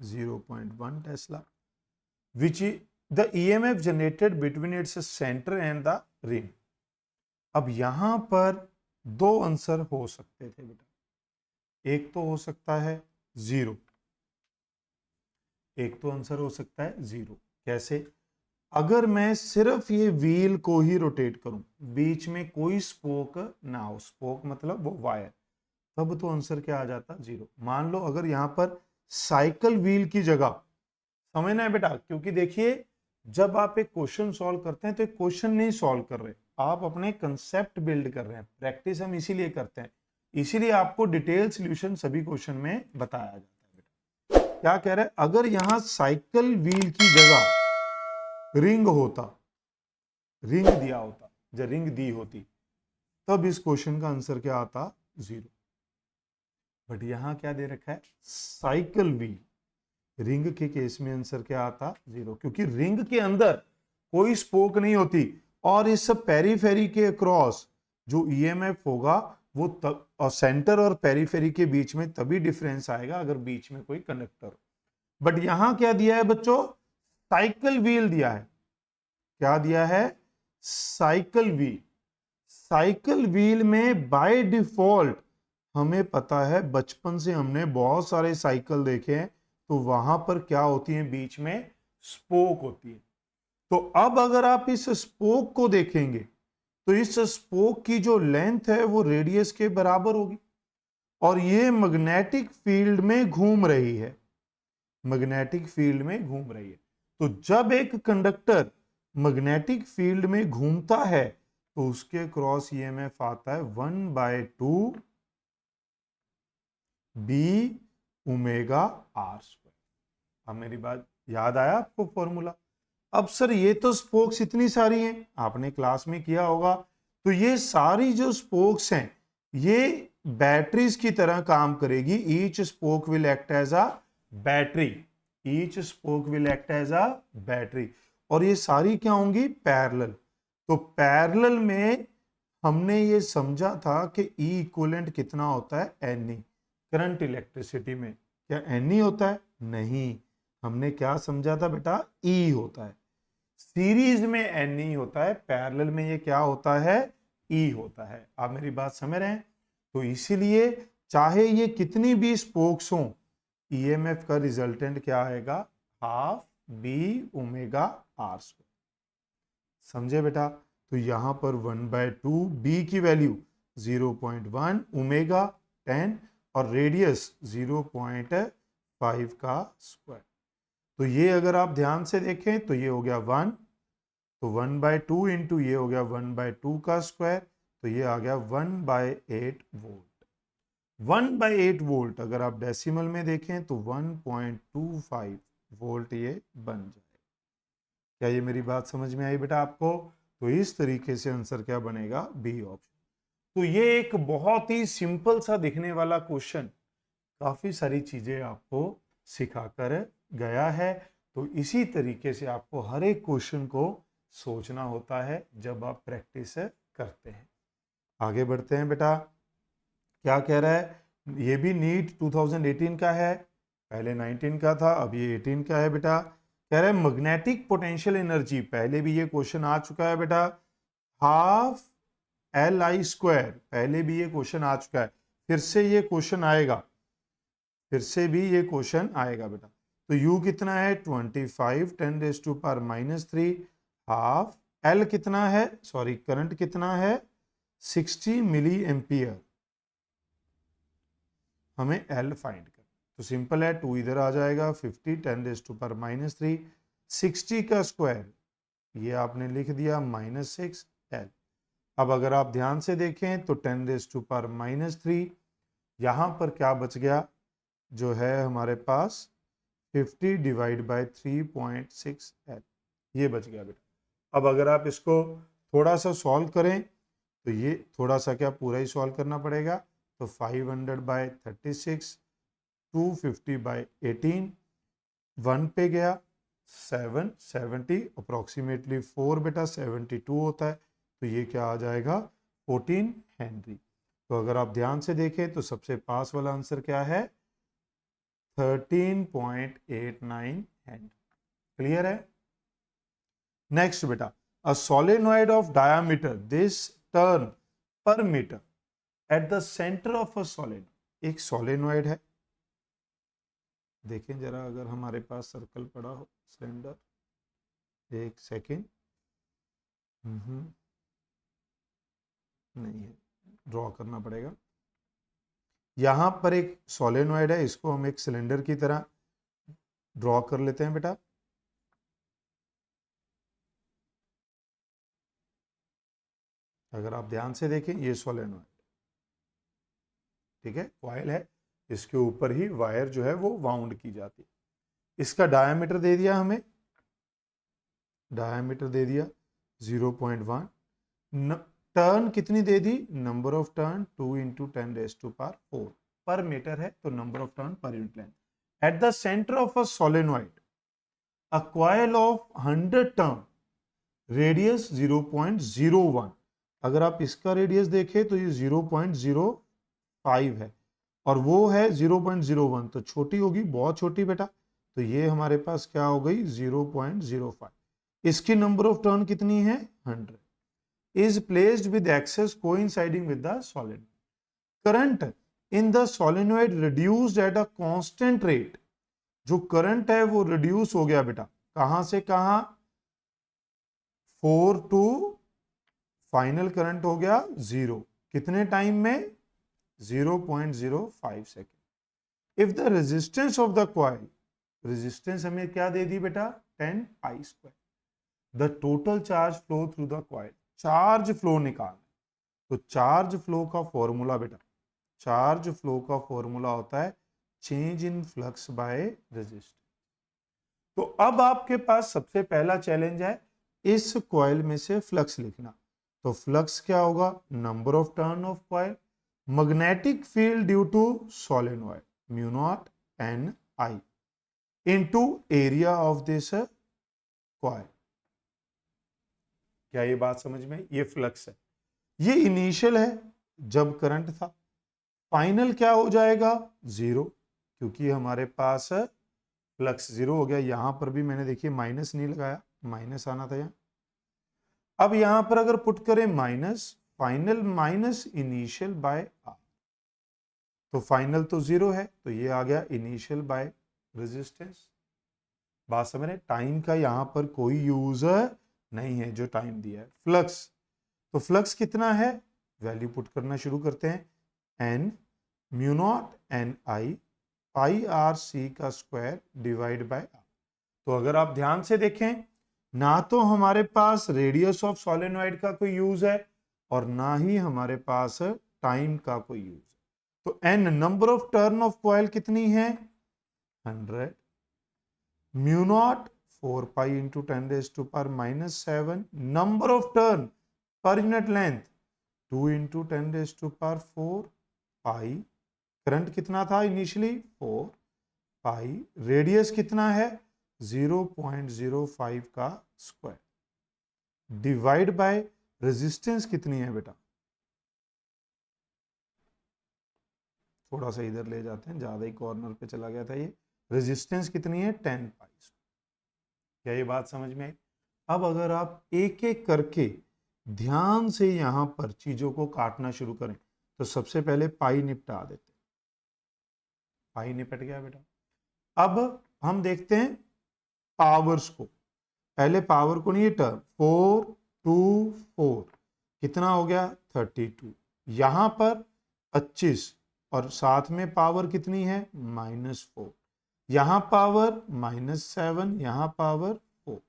0.1 Tesla, which is the EMF generated between its center and the ring. अब यहां पर दो answer हो सकते थे बेटा, एक तो हो सकता है 0, एक तो आंसर हो सकता है 0। कैसे? अगर मैं सिर्फ ये व्हील को ही रोटेट करूं, बीच में कोई स्पोक ना हो, स्पोक मतलब वो वायर, तब तो आंसर क्या आ जाता? 0। मान लो अगर यहां पर साइकिल व्हील की जगह, समझना है बेटा, क्योंकि देखिए जब आप एक क्वेश्चन सॉल्व करते हैं तो एक क्वेश्चन नहीं सॉल्व कर रहे, आप अपने कंसेप्ट बिल्ड कर रहे हैं। प्रैक्टिस हम इसीलिए करते हैं, इसीलिए आपको डिटेल सॉल्यूशन सभी क्वेश्चन में बताया जाता है बेटा। क्या कह रहे हैं? अगर यहां साइकिल व्हील की जगह रिंग होता, रिंग दिया होता, जब रिंग दी होती, तब इस क्वेश्चन का आंसर क्या आता? 0। बट यहां क्या दे रखा है? Cycle wheel. रिंग के केस में आंसर क्या आता? 0, क्योंकि रिंग के अंदर कोई स्पोक नहीं होती, और इस पेरीफेरी के अक्रॉस जो ईएमएफ होगा वो तब, और सेंटर और पेरीफेरी के बीच में तभी डिफरेंस आएगा अगर बीच में कोई कंडक्टर हो। बट यहां क्या दिया है बच्चों? साइकिल व्हील दिया है। क्या दिया है? Cycle wheel. साइकिल व्हील में बाय डिफॉल्ट हमें पता है, बचपन से हमने बहुत सारे साइकिल देखे हैं, तो वहां पर क्या होती है? बीच में स्पोक होती है। तो अब अगर आप इस स्पोक को देखेंगे तो इस स्पोक की जो लेंथ है वो रेडियस के बराबर होगी, और ये मैग्नेटिक फील्ड में घूम रही है, मैग्नेटिक फील्ड में घूम रही है। तो जब एक कंडक्टर मैग्नेटिक फील्ड में घूमता है तो उसके क्रॉस ईएमएफ आता है 1/2 बी ओमेगा आर स्क्वायर। अब मेरी बात याद आया आपको फॉर्मूला? अब सर ये तो स्पोक्स इतनी सारी हैं, आपने क्लास में किया होगा, तो ये सारी जो स्पोक्स हैं ये बैटरीज की तरह काम करेगी। Each spoke will act as a battery, each spoke will act as a battery, और ये सारी क्या होंगी? पैरेलल। तो पैरेलल में हमने ये समझा था कि ई इक्विवेलेंट कितना होता है? एन। करंट इलेक्ट्रिसिटी में क्या एन होता है? नहीं, हमने क्या समझा था बेटा? ई होता है। सीरीज में एन ई होता है, पैरेलल में ये क्या होता है? ई होता है। आप मेरी बात समझ रहे हैं? तो इसीलिए चाहे ये कितनी भी स्पोक्स हों, ईएमएफ का रिजल्टेंट क्या आएगा? Half B omega R square. समझे बेटा? तो यहां पर 1/2 बी की वैल्यू 0.1, ओमेगा 10 और रेडियस 0.5 का स्क्वायर। तो ये अगर आप ध्यान से देखें तो ये हो गया 1, तो 1/2 इंटू ये हो गया 1/2 का स्क्वायर, तो ये आ गया 1/8 वोल्ट। 1/8 वोल्ट अगर आप डेसिमल में देखें तो 1.25 वोल्ट ये बन जाएगा। क्या ये मेरी बात समझ में आई बेटा आपको? तो इस तरीके से आंसर क्या बनेगा? B option. तो ये एक बहुत ही सिंपल सा दिखने वाला क्वेश्चन काफी सारी चीजें आपको सिखाकर गया है। तो इसी तरीके से आपको हर एक क्वेश्चन को सोचना होता है जब आप प्रैक्टिस करते हैं। आगे बढ़ते हैं बेटा। क्या कह रहा है? ये भी नीट 2018 का है, पहले 19 का था, अब ये 18 का है बेटा। कह रहा है मैग्नेटिक पोटेंशियल एनर्जी, पहले भी ये क्वेश्चन आ चुका है बेटा, हाफ LI स्क्वायर, पहले भी ये क्वेश्चन आ चुका है, फिर से ये क्वेश्चन आएगा, फिर से भी ये क्वेश्चन आएगा बेटा। तो तो U कितना है 25 10⁻³ हाफ। L कितना है, सॉरी करंट कितना है 60 मिली एम्पियर, हमें L फाइंड करना। तो सिंपल है, 2 इधर आ जाएगा, 50 10⁻³ 60 का स्क्वायर, ये आपने लिख दिया -6 L। अब अगर आप ध्यान से देखें तो 10⁻³ यहाँ पर क्या बच गया, जो है हमारे पास 50 डिवाइड बाय 3.6 L, ये बच गया बेटा। अब अगर आप इसको थोड़ा सा सॉल्व करें तो ये थोड़ा सा क्या पूरा ही सॉल्व करना पड़ेगा। तो 500/36, 250/18, 1 पे गया 7, 70 अप्रोक्सीमेटली 4 बेटा 72 होता है, तो ये क्या आ जाएगा 14 हेनरी। तो अगर आप ध्यान से देखें तो सबसे पास वाला आंसर क्या है 13.89 हेनरी। क्लियर है। नेक्स्ट बेटा, a solenoid of diameter this turn per metre at the centre of a solenoid. एक सोलेनॉइड है, देखें जरा अगर हमारे पास सर्कल पड़ा हो सिलेंडर, एक सेकेंड, नहीं है, ड्रॉ करना पड़ेगा। यहां पर एक सोलेनॉइड है, इसको हम एक सिलेंडर की तरह ड्रॉ कर लेते हैं बेटा। अगर आप ध्यान से देखें ये सोलेनॉइड, ठीक है, कॉइल है, इसके ऊपर ही वायर जो है वो वाउंड की जाती है। इसका डायामीटर दे दिया हमें, डायामीटर दे दिया 0.1, टर्न कितनी दे दी, नंबर ऑफ टर्न 2 × 10⁴ पर मीटर है, तो number of turn per unit length. Eight the centre of a solenoid a coil of 100 turn, radius 0.01। अगर आप इसका रेडियस देखें तो ये 0.05 है और वो है 0.01, तो छोटी होगी, बहुत छोटी बेटा। तो ये हमारे पास क्या हो गई 0.05। इसकी नंबर ऑफ टर्न कितनी है 100, is placed with axis coinciding with the solenoid. Current in the solenoid reduced at a constant rate. जो करंट है वो रिड्यूस हो गया बेटा, कहां से कहां 4 टू फाइनल करंट हो गया 0, कितने टाइम में 0.05 second. If the resistance of the coil, resistance हमें क्या दे दी बेटा 10I², the total charge flow through the coil, charge flow निकाल। तो चार्ज फ्लो का फॉर्मूला बेटा, चार्ज फ्लो का फॉर्मूला होता है change in flux by resistance. तो अब आपके पास सबसे पहला चैलेंज है इस कॉइल में से फ्लक्स लिखना। तो फ्लक्स क्या होगा, number of turn of coil, magnetic field due to solenoid μ0 Ni into area of this coil. क्या ये बात समझ में, ये फ्लक्स है, ये इनिशियल है जब करंट था, फाइनल क्या हो जाएगा 0, क्योंकि हमारे पास फ्लक्स 0 हो गया। यहां पर भी मैंने देखिए माइनस नहीं लगाया, माइनस आना था यहां। अब यहां पर अगर पुट करें minus, final minus initial by R, तो फाइनल तो 0 है, तो ये आ गया इनिशियल बाय रेजिस्टेंस। बात समझ रहे, टाइम का यहां पर कोई यूज नहीं है जो टाइम दिया है। फ्लक्स, तो फ्लक्स कितना है, वैल्यू पुट करना शुरू करते हैं, n μ0 Ni πRc का स्क्वायर डिवाइड बाय आर। तो अगर आप ध्यान से देखें, ना तो हमारे पास रेडियस ऑफ सोलेनॉइड का कोई यूज है और ना ही हमारे पास टाइम का कोई यूज है। तो n number of turn of coil कितनी है 100, μ0 4π × 10⁻⁻7, number of turn per unit length 2 × 10⁴ pi, current कितना था इनिशियली 4 पाई, रेडियस कितना है 0.05 का स्क्वायर, डिवाइड बाय रेजिस्टेंस कितनी है बेटा, थोड़ा सा इधर ले जाते हैं, ज्यादा ही कॉर्नर पे चला गया था ये, रेजिस्टेंस कितनी है 10 पाई। क्या ये बात समझ में आई। अब अगर आप एक एक करके ध्यान से यहां पर चीजों को काटना शुरू करें तो सबसे पहले पाई निपटा देते, पाई निपट गया बेटा। अब हम देखते हैं पावर्स को, पहले पावर को नहीं, ये टर्म 4 2 4 कितना हो गया 32, यहां पर 25 और साथ में पावर कितनी है -4, यहां पावर -7, यहां पावर 4,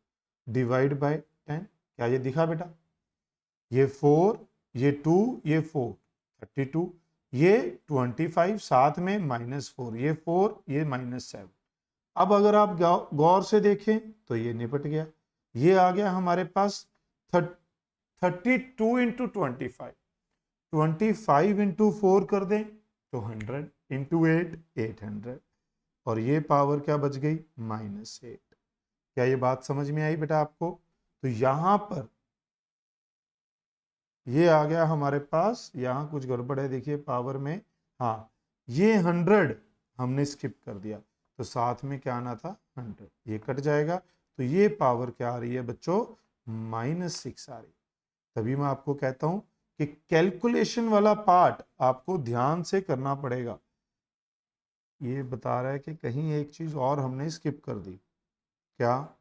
डिवाइड बाय 10। क्या ये दिखा बेटा, ये 4 ये 2 ये 4 32, ये 25 साथ में -4, ये 4 ये -7। अब अगर आप गौर से देखें तो ये निपट गया, ये आ गया हमारे पास 32 इंटू 25, 25 इंटू 4 कर दें तो 100, इंटू 8 800, और ये पावर क्या बच गई -8। क्या ये बात समझ में आई बेटा आपको? तो यहां पर ये आ गया हमारे पास, यहां कुछ गड़बड़ है देखिए पावर में, हाँ ये 100 हमने स्किप कर दिया, तो साथ में क्या आना था 100, ये कट जाएगा, तो ये पावर क्या आ रही है बच्चों -6 आ रही है। तभी मैं आपको कहता हूं कि कैलकुलेशन वाला पार्ट आपको ध्यान से करना पड़ेगा। ये बता रहा है कि कहीं एक चीज और हमने स्किप कर दी, क्या?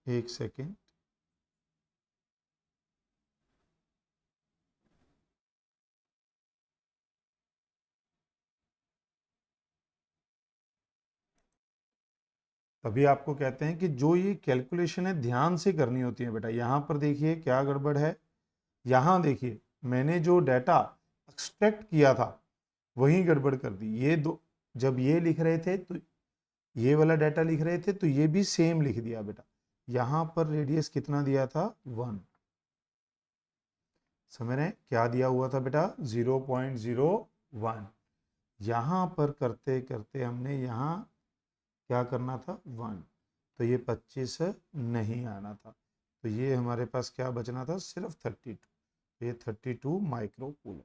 एक सेकेंड, तभी आपको कहते हैं कि जो ये कैलकुलेशन है ध्यान से करनी होती है बेटा। यहां पर देखिए क्या गड़बड़ है, यहां देखिए मैंने जो डाटा एक्सट्रैक्ट किया था वही गड़बड़ कर दी। ये दो, जब ये लिख रहे थे तो ये वाला डाटा लिख रहे थे तो ये भी सेम लिख दिया बेटा। यहां पर रेडियस कितना दिया था 1, समझ रहे क्या दिया हुआ था बेटा 0.01, यहां पर करते करते हमने यहां क्या करना था 1, तो ये 25 नहीं आना था, तो ये हमारे पास क्या बचना था सिर्फ 32, ये 32 माइक्रो कूलम।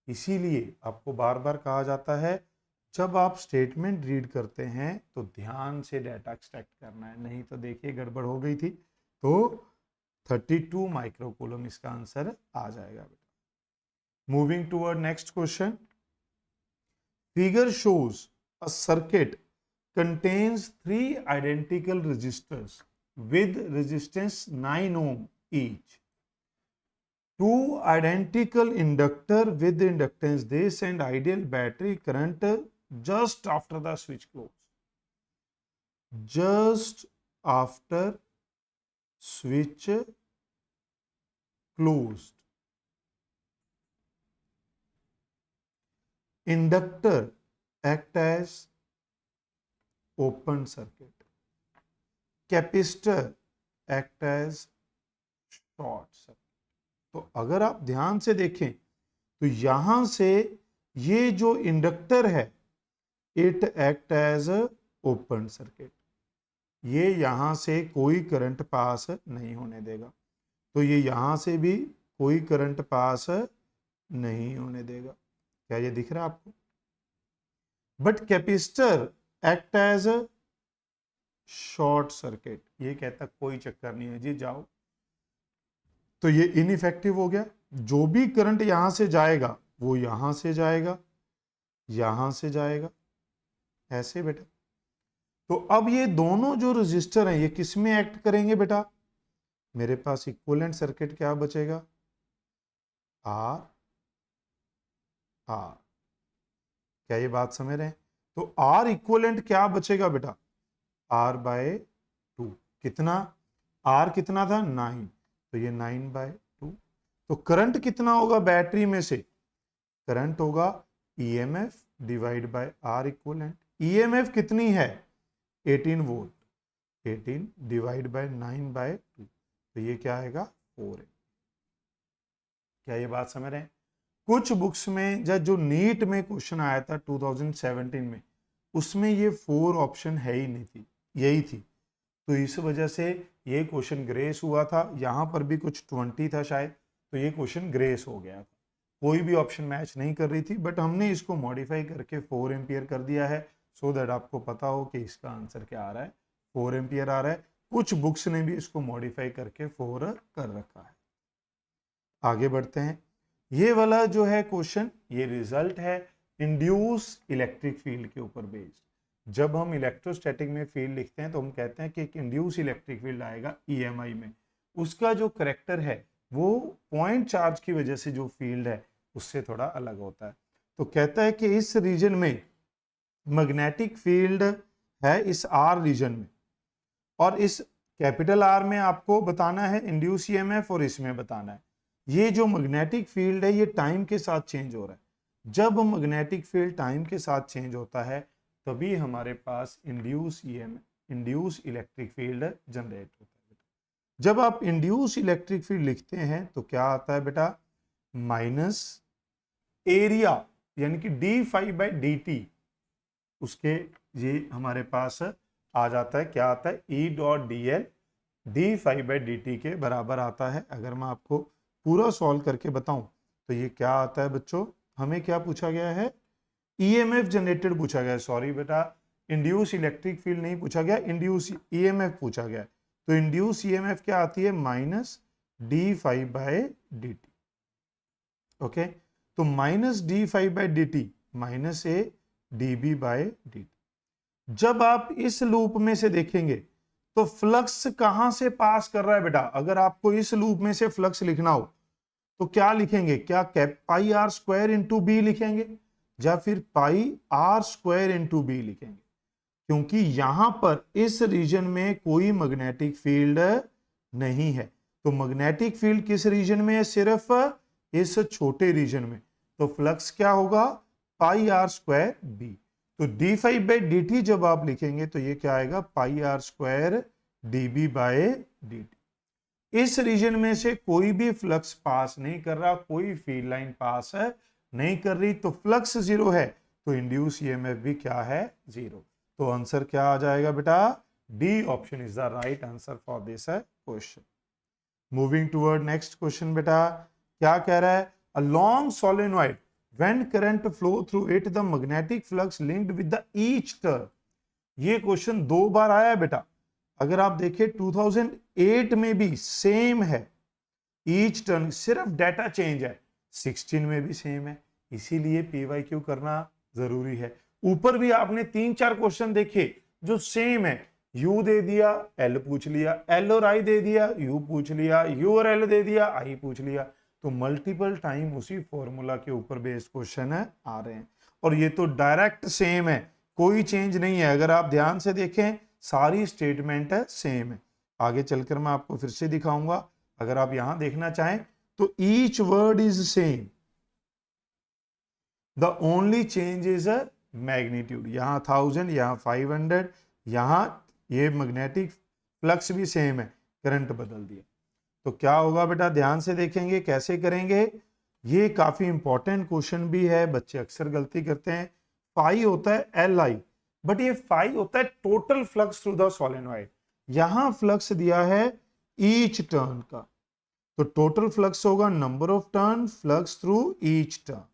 इसीलिए आपको बार बार कहा जाता है जब आप स्टेटमेंट रीड करते हैं तो ध्यान से डाटा एक्सट्रैक्ट करना है, नहीं तो देखिए गड़बड़ हो गई थी। तो 32 माइक्रो कूलम इसका आंसर आ जाएगा बेटा। Moving toward next question, figure shows a circuit contains 3 identical resistors with resistance 9 ohm each. 2 identical inductor with inductance this and ideal battery current just after the switch close. Just after switch closed. Inductor act as open circuit. Capacitor act as short circuit. तो अगर आप ध्यान से देखें तो यहां से ये जो इंडक्टर है it act as open circuit, ये यहां से कोई करंट पास नहीं होने देगा, तो ये यहां से भी कोई करंट पास नहीं होने देगा। क्या ये दिख रहा है आपको? But capacitor act as short circuit, ये कहता कोई चक्कर नहीं है जी जाओ, तो ये इनइफेक्टिव हो गया। जो भी करंट यहां से जाएगा वो यहां से जाएगा, यहां से जाएगा, ऐसे बेटा। तो अब ये दोनों जो रजिस्टर हैं ये किस में एक्ट करेंगे बेटा? मेरे पास इक्विवेलेंट सर्किट क्या बचेगा आर आर। क्या ये बात समझ रहे हैं? तो आर इक्विवेलेंट क्या बचेगा बेटा R/2, कितना आर कितना था 9, तो ये 9/2। तो करंट कितना होगा बैटरी में से? करंट होगा EMF divide by R equivalent. EMF कितनी है 18 वोल्ट, 18 डिवाइड बाय 9/2, तो ये क्या आएगा 4 है। क्या ये बात समझ रहे हैं? कुछ बुक्स में जो नीट में क्वेश्चन आया था 2017 में, उसमें ये 4 ऑप्शन है ही नहीं थी, यही थी, तो इस वजह से ये क्वेश्चन ग्रेस हुआ था। यहाँ पर भी कुछ 20 था शायद, तो ये क्वेश्चन ग्रेस हो गया था, कोई भी ऑप्शन मैच नहीं कर रही थी, बट हमने इसको मॉडिफाई करके 4 एम्पियर कर दिया है, सो दैट आपको पता हो कि इसका आंसर क्या आ रहा है 4 एम्पियर आ रहा है। कुछ बुक्स ने भी इसको मॉडिफाई करके 4 कर रखा है। आगे बढ़ते हैं, ये वाला जो है क्वेश्चन, ये रिजल्ट है इंड्यूस इलेक्ट्रिक फील्ड के ऊपर बेस्ड। जब हम इलेक्ट्रोस्टैटिक में फील्ड लिखते हैं तो हम कहते हैं कि एक इंड्यूस इलेक्ट्रिक फील्ड आएगा ईएमआई में, उसका जो करेक्टर है वो पॉइंट चार्ज की वजह से जो फील्ड है उससे थोड़ा अलग होता है। तो कहता है कि इस रीजन में मैग्नेटिक फील्ड है इस आर रीजन में, और इस कैपिटल आर में आपको बताना है इंड्यूस ईएमएफ और इसमें बताना है। ये जो मैग्नेटिक फील्ड है ये टाइम के साथ चेंज हो रहा है। जब मैग्नेटिक फील्ड टाइम के साथ चेंज होता है तभी हमारे पास induce EMF, induce electric field generate होता है। जब आप इंड्यूस इलेक्ट्रिक फील्ड लिखते हैं तो क्या आता है बेटा, माइनस एरिया यानी कि D phi by D T, उसके ये हमारे पास आ जाता है, क्या आता है, E dot D L D phi by D T के बराबर आता है। अगर मैं आपको पूरा सॉल्व करके बताऊं तो ये क्या आता है बच्चों, हमें क्या पूछा गया है, ईएमएफ जनरेटेड पूछा गया है, सॉरी बेटा इंड्यूस इलेक्ट्रिक फील्ड नहीं पूछा गया, इंड्यूस ईएमएफ पूछा गया है। तो इंड्यूस ईएमएफ क्या आती है, minus d five by D t. Okay, तो minus d five by D T minus A d B by D t. जब आप इस लूप में से देखेंगे तो फ्लक्स कहां से पास कर रहा है बेटा, अगर आपको इस लूप में से फ्लक्स लिखना हो तो क्या लिखेंगे, क्या cap pi are square into B लिखेंगे या फिर pi are square into B लिखेंगे, क्योंकि यहां पर इस रीजन में कोई मैग्नेटिक फील्ड नहीं है। तो मैग्नेटिक फील्ड किस रीजन में है, सिर्फ इस छोटे रीजन में। तो फ्लक्स क्या होगा, पाई आर स्क्वायर बी। तो d five by D t जब आप लिखेंगे तो ये क्या आएगा, pi are square d B by D t. इस रीजन में से कोई भी फ्लक्स पास नहीं कर रहा, कोई फील्ड लाइन पास नहीं कर रही, तो फ्लक्स जीरो है, तो इंड्यूस ईएमएफ भी क्या है, जीरो। तो आंसर क्या आ जाएगा बेटा, D option is the right answer for this question. Moving toward next question बेटा, क्या कह रहा है, a long solenoid when current flow through it the magnetic flux linked with the each turn। ये क्वेश्चन 2 बार आया है बेटा, अगर आप देखें 2008 में भी सेम है, ईच टर्न सिर्फ डाटा चेंज है, 16 में भी सेम है, इसीलिए पीवाईक्यू करना जरूरी है। ऊपर भी आपने 3-4 क्वेश्चन देखे जो सेम है, यू दे दिया एल पूछ लिया, एल और आई दे दिया यू पूछ लिया, यू और एल दे दिया आई पूछ लिया, तो मल्टीपल टाइम उसी फॉर्मूला के ऊपर बेस्ड क्वेश्चन आ रहे हैं। और ये तो डायरेक्ट सेम है, कोई चेंज नहीं है, अगर आप ध्यान से देखें सारी स्टेटमेंट सेम है। आगे चलकर मैं आपको फिर से दिखाऊंगा, अगर आप यहां देखना चाहें तो each word is same, the only change is a magnitude, यहां 1000 यहां 500, यहां ये मैग्नेटिक फ्लक्स भी सेम है, करंट बदल दिया। तो क्या होगा बेटा, ध्यान से देखेंगे कैसे करेंगे, ये काफी इंपॉर्टेंट क्वेश्चन भी है, बच्चे अक्सर गलती करते हैं। फाई होता है एल आई, बट ये फाई होता है total flux through the solenoid, यहां फ्लक्स दिया है ईच टर्न का, तो टोटल फ्लक्स होगा number of turn flux through each turn.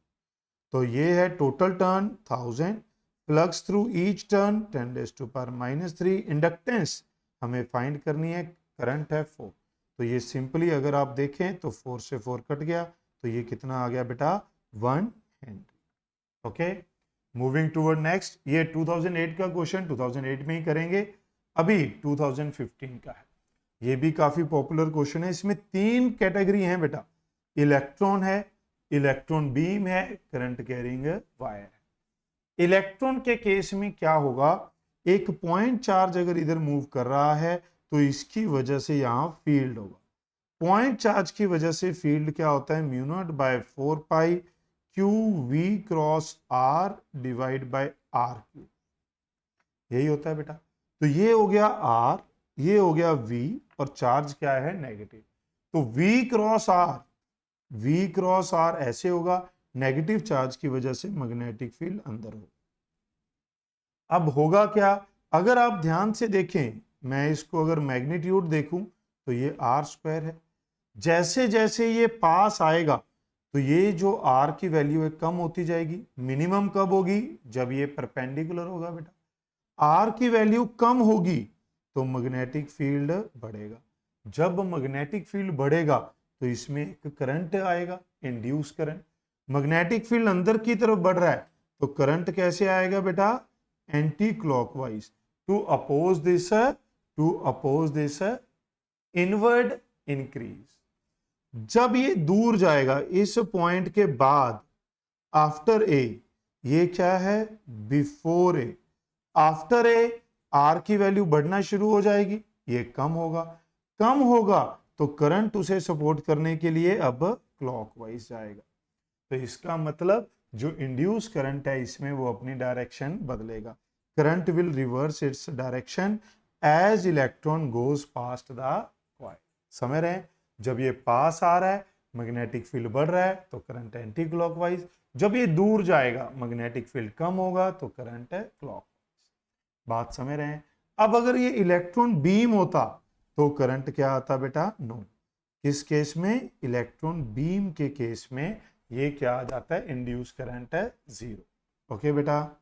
तो ये है total turn 1000, flux through each turn 10⁻⁻3, inductance हमें फाइंड करनी है, करंट है 4। तो ये सिंपली अगर आप देखें तो 4 से 4 कट गया, तो ये कितना आ गया बेटा, 1 Henry. Okay, moving toward next, ये 2008 का क्वेश्चन 2008 में ही करेंगे, अभी 2015 का है। ये भी काफी पॉपुलर क्वेश्चन है, इसमें 3 कैटेगरी हैं बेटा, इलेक्ट्रॉन है, इलेक्ट्रॉन बीम है, करंट कैरिंग वायर है। इलेक्ट्रॉन के केस में क्या होगा, एक पॉइंट चार्ज अगर इधर मूव कर रहा है तो इसकी वजह से यहां फील्ड होगा, पॉइंट चार्ज की वजह से फील्ड क्या होता है, mu naught by 4 pi Q V cross R divide by R cube, यही होता है बेटा। तो ये हो गया आर, ये हो गया वी, और चार्ज क्या है, नेगेटिव, तो V cross R, V cross R ऐसे होगा, नेगेटिव चार्ज की वजह से मैग्नेटिक फील्ड अंदर होगा। अब होगा क्या, अगर आप ध्यान से देखें, मैं इसको अगर मैग्नीट्यूड देखूं तो ये आर स्क्वायर है, जैसे जैसे ये पास आएगा तो ये जो आर की वैल्यू है कम होती जाएगी, मिनिमम कब होगी, जब ये परपेंडिकुलर होगा बेटा, आर की वैल्यू कम होगी तो मैग्नेटिक फील्ड बढ़ेगा, जब मैग्नेटिक फील्ड बढ़ेगा तो इसमें एक करंट आएगा, इंड्यूस करंट, मैग्नेटिक फील्ड अंदर की तरफ बढ़ रहा है तो करंट कैसे आएगा बेटा, anticlockwise to oppose this inward increase. जब ये दूर जाएगा इस पॉइंट के बाद, आफ्टर ए, ये क्या है, before A, after A R की वैल्यू बढ़ना शुरू हो जाएगी, ये कम होगा तो करंट उसे सपोर्ट करने के लिए अब क्लॉकवाइज जाएगा। तो इसका मतलब जो इंड्यूस करंट है इसमें वो अपनी डायरेक्शन बदलेगा। Current will reverse its direction as electron goes past the coil. समझ रहे हैं? जब ये पास आ रहा है मैग्नेटिक फील्ड बढ़ रहा है तो करंट एंटी क्लॉकवाइज, जब ये दूर जाएगा मैग्नेटिक फील्ड कम होगा तो करंट है क्लॉकवाइज। बात समझ रहे हैं? अब अगर ये इलेक्ट्रॉन बीम होता तो करंट क्या आता बेटा? नो। किस केस में? इलेक्ट्रॉन बीम के केस में ये क्या आ जाता है? इंड्यूस करंट है 0। ओके बेटा,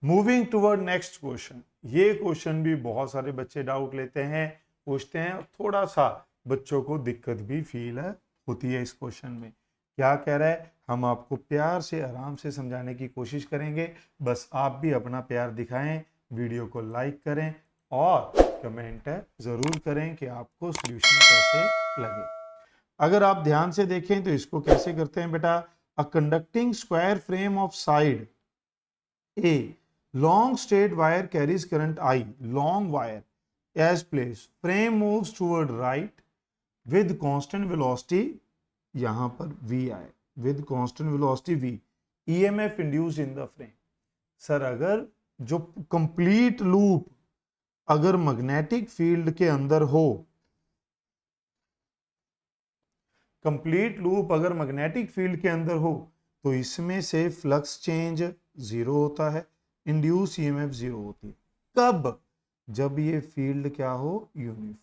मूविंग टुवर्ड नेक्स्ट क्वेश्चन। ये क्वेश्चन भी बहुत सारे बच्चे डाउट लेते हैं, पूछते हैं, और थोड़ा सा बच्चों को दिक्कत भी फील होती है इस क्वेश्चन में। क्या कह रहा है? हम आपको प्यार से आराम से समझाने की कोशिश करेंगे, बस आप भी अपना प्यार दिखाएं, वीडियो को लाइक करें और कमेंट जरूर करें कि आपको सॉल्यूशन कैसे लगे। अगर आप ध्यान से देखें तो इसको कैसे करते हैं बेटा? A conducting square frame of side A, long straight wire carries current I, long wire as place, frame moves toward right with constant velocity, यहां पर v आए, with constant velocity v, EMF induced in the frame. Sir अगर जो complete loop अगर magnetic field के अंदर हो, complete loop अगर मैग्नेटिक फील्ड के अंदर हो तो इसमें से फ्लक्स चेंज 0 होता है, इंड्यूस ईएमएफ 0 होती है। कब? जब ये फील्ड क्या हो? यूनिफॉर्म।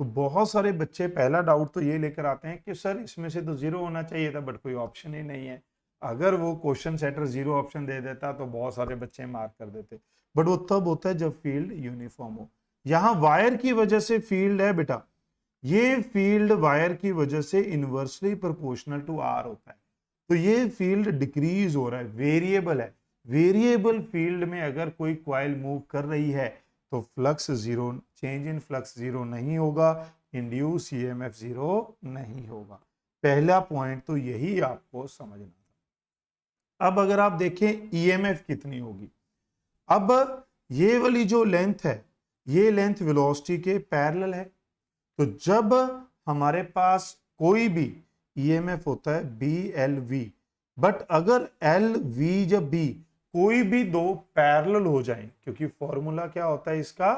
तो बहुत सारे बच्चे पहला डाउट तो ये लेकर आते हैं कि सर इसमें से तो 0 होना चाहिए था बट कोई ऑप्शन ही नहीं है। अगर वो क्वेश्चन सेटर 0 ऑप्शन दे देता तो बहुत सारे बच्चे मार्क कर देते, बट वो तब होता है जब फील्ड यूनिफॉर्म हो। यहां वायर की वजह से फील्ड है बेटा, ये फील्ड वायर की वजह से इनवर्सली प्रोपोर्शनल टू आर होता है, तो ये फील्ड डिक्रीज हो रहा है, वेरिएबल है। वेरिएबल फील्ड में अगर कोई कॉइल मूव कर रही है तो फ्लक्स 0, चेंज इन फ्लक्स 0 नहीं होगा, इंड्यूस ईएमएफ 0 नहीं होगा। पहला पॉइंट तो यही आपको समझना था। अब अगर आप देखें ईएमएफ कितनी होगी, अब ये वाली जो लेंथ है ये लेंथ वेलोसिटी के पैरेलल है, तो जब हमारे पास कोई भी ईएमएफ होता है बी एल वी, बट अगर एल वी जब बी कोई भी दो पैरेलल हो जाएं, क्योंकि फॉर्मूला क्या होता है इसका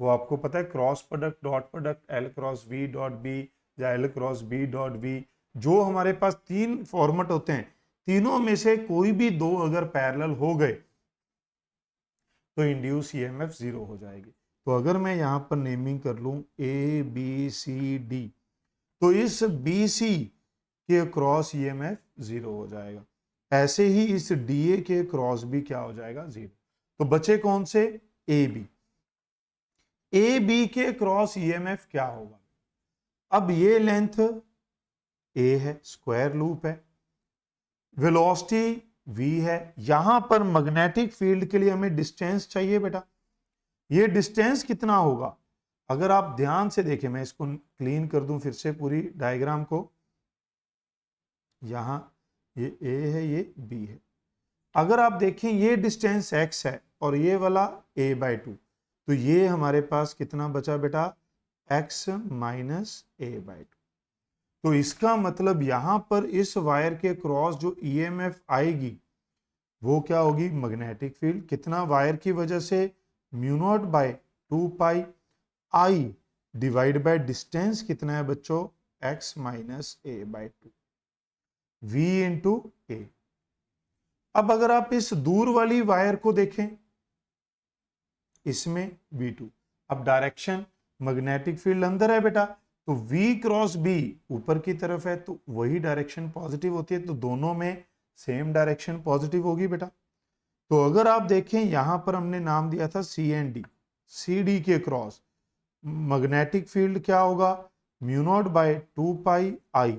वो आपको पता है, cross product dot product L cross V dot B या L cross B dot V. जो हमारे पास 3 फॉर्मेट होते हैं, तीनों में से कोई भी दो अगर पैरेलल हो गए तो इंड्यूस ईएमएफ 0 हो जाएगी। तो अगर मैं यहां पर नेमिंग कर लूं ए बी सी डी, तो इस बी सी के क्रॉस ईएमएफ 0 हो जाएगा, ऐसे ही इस डीए के क्रॉस भी क्या हो जाएगा? 0। तो बचे कौन से? A B. ए बी के क्रॉस ईएमएफ क्या होगा? अब ये लेंथ ए है, स्क्वायर लूप है, वेलोसिटी v है, यहां पर मैग्नेटिक फील्ड के लिए हमें डिस्टेंस चाहिए बेटा। ये डिस्टेंस कितना होगा? अगर आप ध्यान से देखें, मैं इसको क्लीन कर दूं फिर से पूरी डायग्राम को, यहां ये a है, ये b है। अगर आप देखें ये डिस्टेंस x है और ये वाला a/2, तो ये हमारे पास कितना बचा बेटा? x minus a/2। तो इसका मतलब यहां पर इस वायर के क्रॉस जो ईएमएफ आएगी वो क्या होगी? Magnetic field. कितना? वायर की वजह से mu naught by 2 pi I divide by distance कितना है बच्चों? x minus a/2, v into A. अब अगर आप इस दूर वाली वायर को देखें, इसमें v2, अब डायरेक्शन मैग्नेटिक फील्ड अंदर है बेटा, तो v क्रॉस b ऊपर की तरफ है तो वही डायरेक्शन पॉजिटिव होती है, तो दोनों में सेम डायरेक्शन पॉजिटिव होगी बेटा। तो अगर आप देखें यहां पर हमने नाम दिया था सी एंड डी, सी डी के क्रॉस मैग्नेटिक फील्ड क्या होगा? Mu naught by 2 pi I,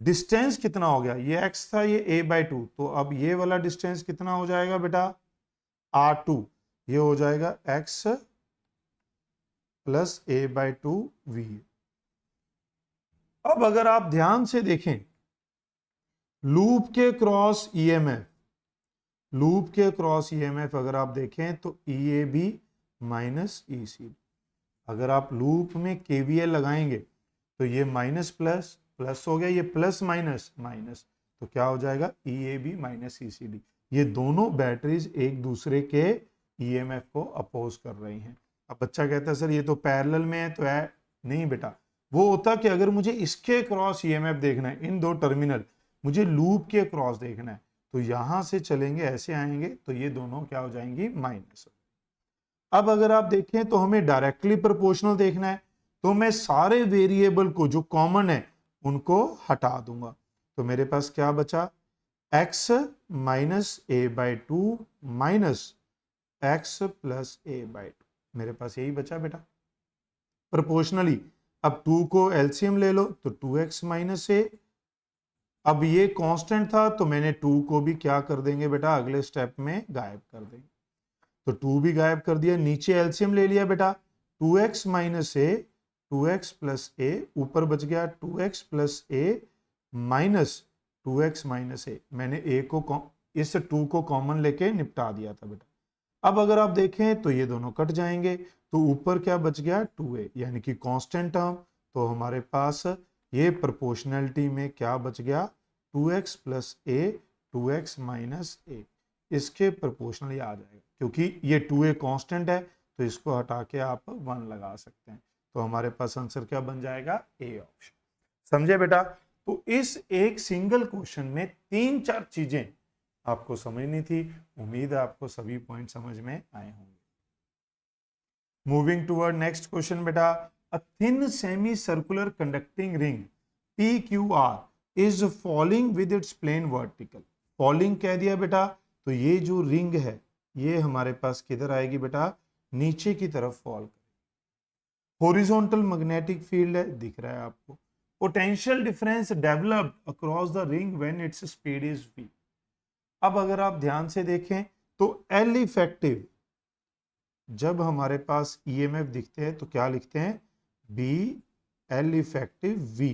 distance कितना हो गया? ये x था, ये a/2, तो अब ये वाला डिस्टेंस कितना हो जाएगा बेटा? R2, ये हो जाएगा x प्लस a/2 v। अब अगर आप ध्यान से देखें लूप के क्रॉस ईएमएफ, लूप के क्रॉस ईएमएफ अगर आप देखें तो EAB माइनस ECB। अगर आप लूप में KVL लगाएंगे तो ये माइनस प्लस प्लस हो गया, ये प्लस माइनस माइनस, तो क्या हो जाएगा EAB माइनस ECD। ये दोनों बैटरीज एक दूसरे के EMF को अपोज कर रही हैं। अब बच्चा कहता है सर ये तो पैरेलल में है, तो है नहीं बेटा, वो होता कि अगर मुझे इसके क्रॉस EMF देखना है, इन दो टर्मिनल मुझे लूप के क्रॉस देखना है, तो यहां से चलेंगे ऐसे आएंगे तो ये दोनों क्या हो जाएंगी माइनस। अब अगर आप देखें तो हमें डायरेक्टली प्रोपोर्शनल देखना है, तो मैं सारे वेरिएबल को जो कॉमन है उनको हटा दूंगा, तो मेरे पास क्या बचा x minus a/2 minus x plus a/2, मेरे पास यही बचा बेटा प्रोपोर्शनली। अब 2 को एलसीएम ले लो तो 2x माइनस a। अब ये कांस्टेंट था तो मैंने 2 को भी क्या कर देंगे बेटा अगले स्टेप में गायब कर देंगे, तो 2 भी गायब कर दिया, नीचे एलसीएम ले लिया बेटा 2x minus a 2x plus a, ऊपर बच गया 2x plus a minus 2x minus a। मैंने a को इस 2 को कॉमन लेके निपटा दिया था बेटा। अब अगर आप देखें तो ये दोनों कट जाएंगे, तो ऊपर क्या बच गया 2a यानी कि कांस्टेंट टर्म, तो हमारे पास ये प्रोपोर्शनैलिटी में क्या बच गया 2x plus a 2x minus a, इसके प्रोपोर्शनली आ जाएगा, क्योंकि ये 2a कांस्टेंट है तो इसको हटा के आप 1 लगा सकते हैं, तो हमारे पास आंसर क्या बन जाएगा ए ऑप्शन। समझे बेटा? तो इस एक सिंगल क्वेश्चन में 3-4 चीजें आपको समझनी थी, उम्मीद है आपको सभी पॉइंट समझ में आए होंगे। मूविंग टुवर्ड नेक्स्ट क्वेश्चन बेटा, a thin semicircular conducting ring PQR is falling with its plane vertical. Falling कह दिया बेटा, तो ये जो रिंग है ये हमारे पास किधर आएगी बेटा, नीचे की तरफ फॉल करेगी। हॉरिजॉन्टल मैग्नेटिक फील्ड है, दिख रहा है आपको। Potential difference developed across the ring when its speed is v। अब अगर आप ध्यान से देखें तो L इफेक्टिव, जब हमारे पास EMF दिखते हैं तो क्या लिखते हैं B L इफेक्टिव V,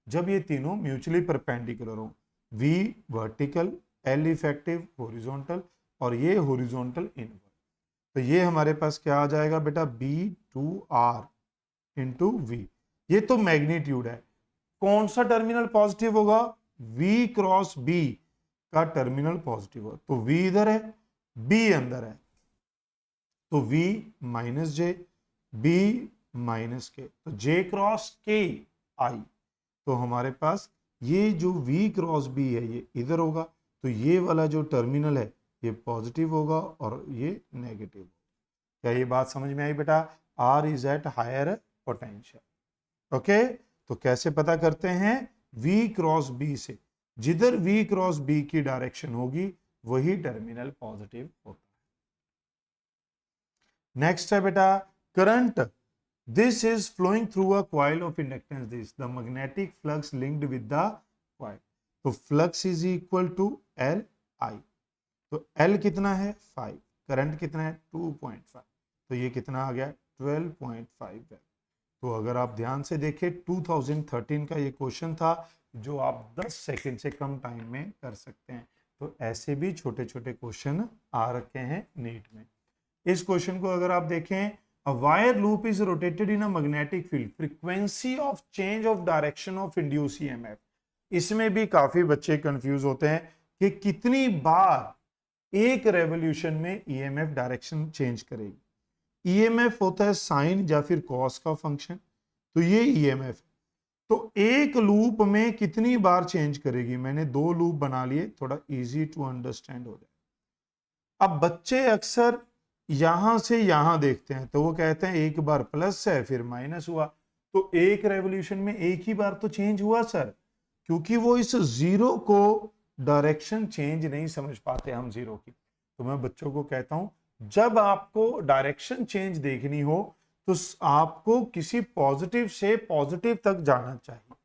जब ये तीनों म्यूचुअली परपेंडिकुलर हो, V vertical L effective horizontal और ये हॉरिजॉन्टल इनवर्ट, तो ये हमारे पास क्या आ जाएगा बेटा B2R इंटू V। ये तो मैग्नीट्यूड है, कौन सा टर्मिनल पॉजिटिव होगा, V क्रॉस B का टर्मिनल पॉजिटिव हो, तो V इधर है B अंदर है, तो V minus J B minus K, तो J क्रॉस K I, तो हमारे पास ये जो V क्रॉस B है ये इधर होगा, तो ये वाला जो टर्मिनल है ये पॉजिटिव होगा और ये नेगेटिव। क्या ये बात समझ में आई बेटा? R is at higher potential. Okay, तो कैसे पता करते हैं, V क्रॉस B से, जिधर V क्रॉस B की डायरेक्शन होगी वही टर्मिनल पॉजिटिव होता है। नेक्स्ट है बेटा current, this is flowing through a coil of inductance, this the magnetic flux linked with the coil, तो flux is equal to L I, तो L कितना है 5, करंट कितना है 2.5, तो ये कितना आ गया 12.5 है। तो अगर आप ध्यान से देखें 2013 का ये क्वेश्चन था जो आप 10 सेकंड से कम टाइम में कर सकते हैं, तो ऐसे भी छोटे छोटे क्वेश्चन आ रखे हैं नीट में। इस क्वेश्चन को अगर आप देखें, a wire loop is rotated in a magnetic field, frequency of change of direction of induce EMF। इसमें भी काफी बच्चे कंफ्यूज होते हैं कि कितनी बार एक रेवोल्यूशन में EMF डायरेक्शन चेंज करेगी। EMF होता है साइन या फिर कॉस का फंक्शन, तो ये EMF, तो एक लूप में कितनी बार चेंज करेगी। मैंने 2 लूप बना लिए, थोड़ा इजी टू अंडरस्टैंड हो जाए। अब बच्चे अक्सर यहां से यहां देखते हैं तो वो कहते हैं एक बार प्लस है फिर माइनस हुआ, तो एक रेवोल्यूशन में एक ही बार तो चेंज हुआ सर, क्योंकि वो इस जीरो को डायरेक्शन चेंज नहीं समझ पाते हम जीरो की। तो मैं बच्चों को कहता हूं जब आपको डायरेक्शन चेंज देखनी हो तो आपको किसी पॉजिटिव से पॉजिटिव तक जाना चाहिए,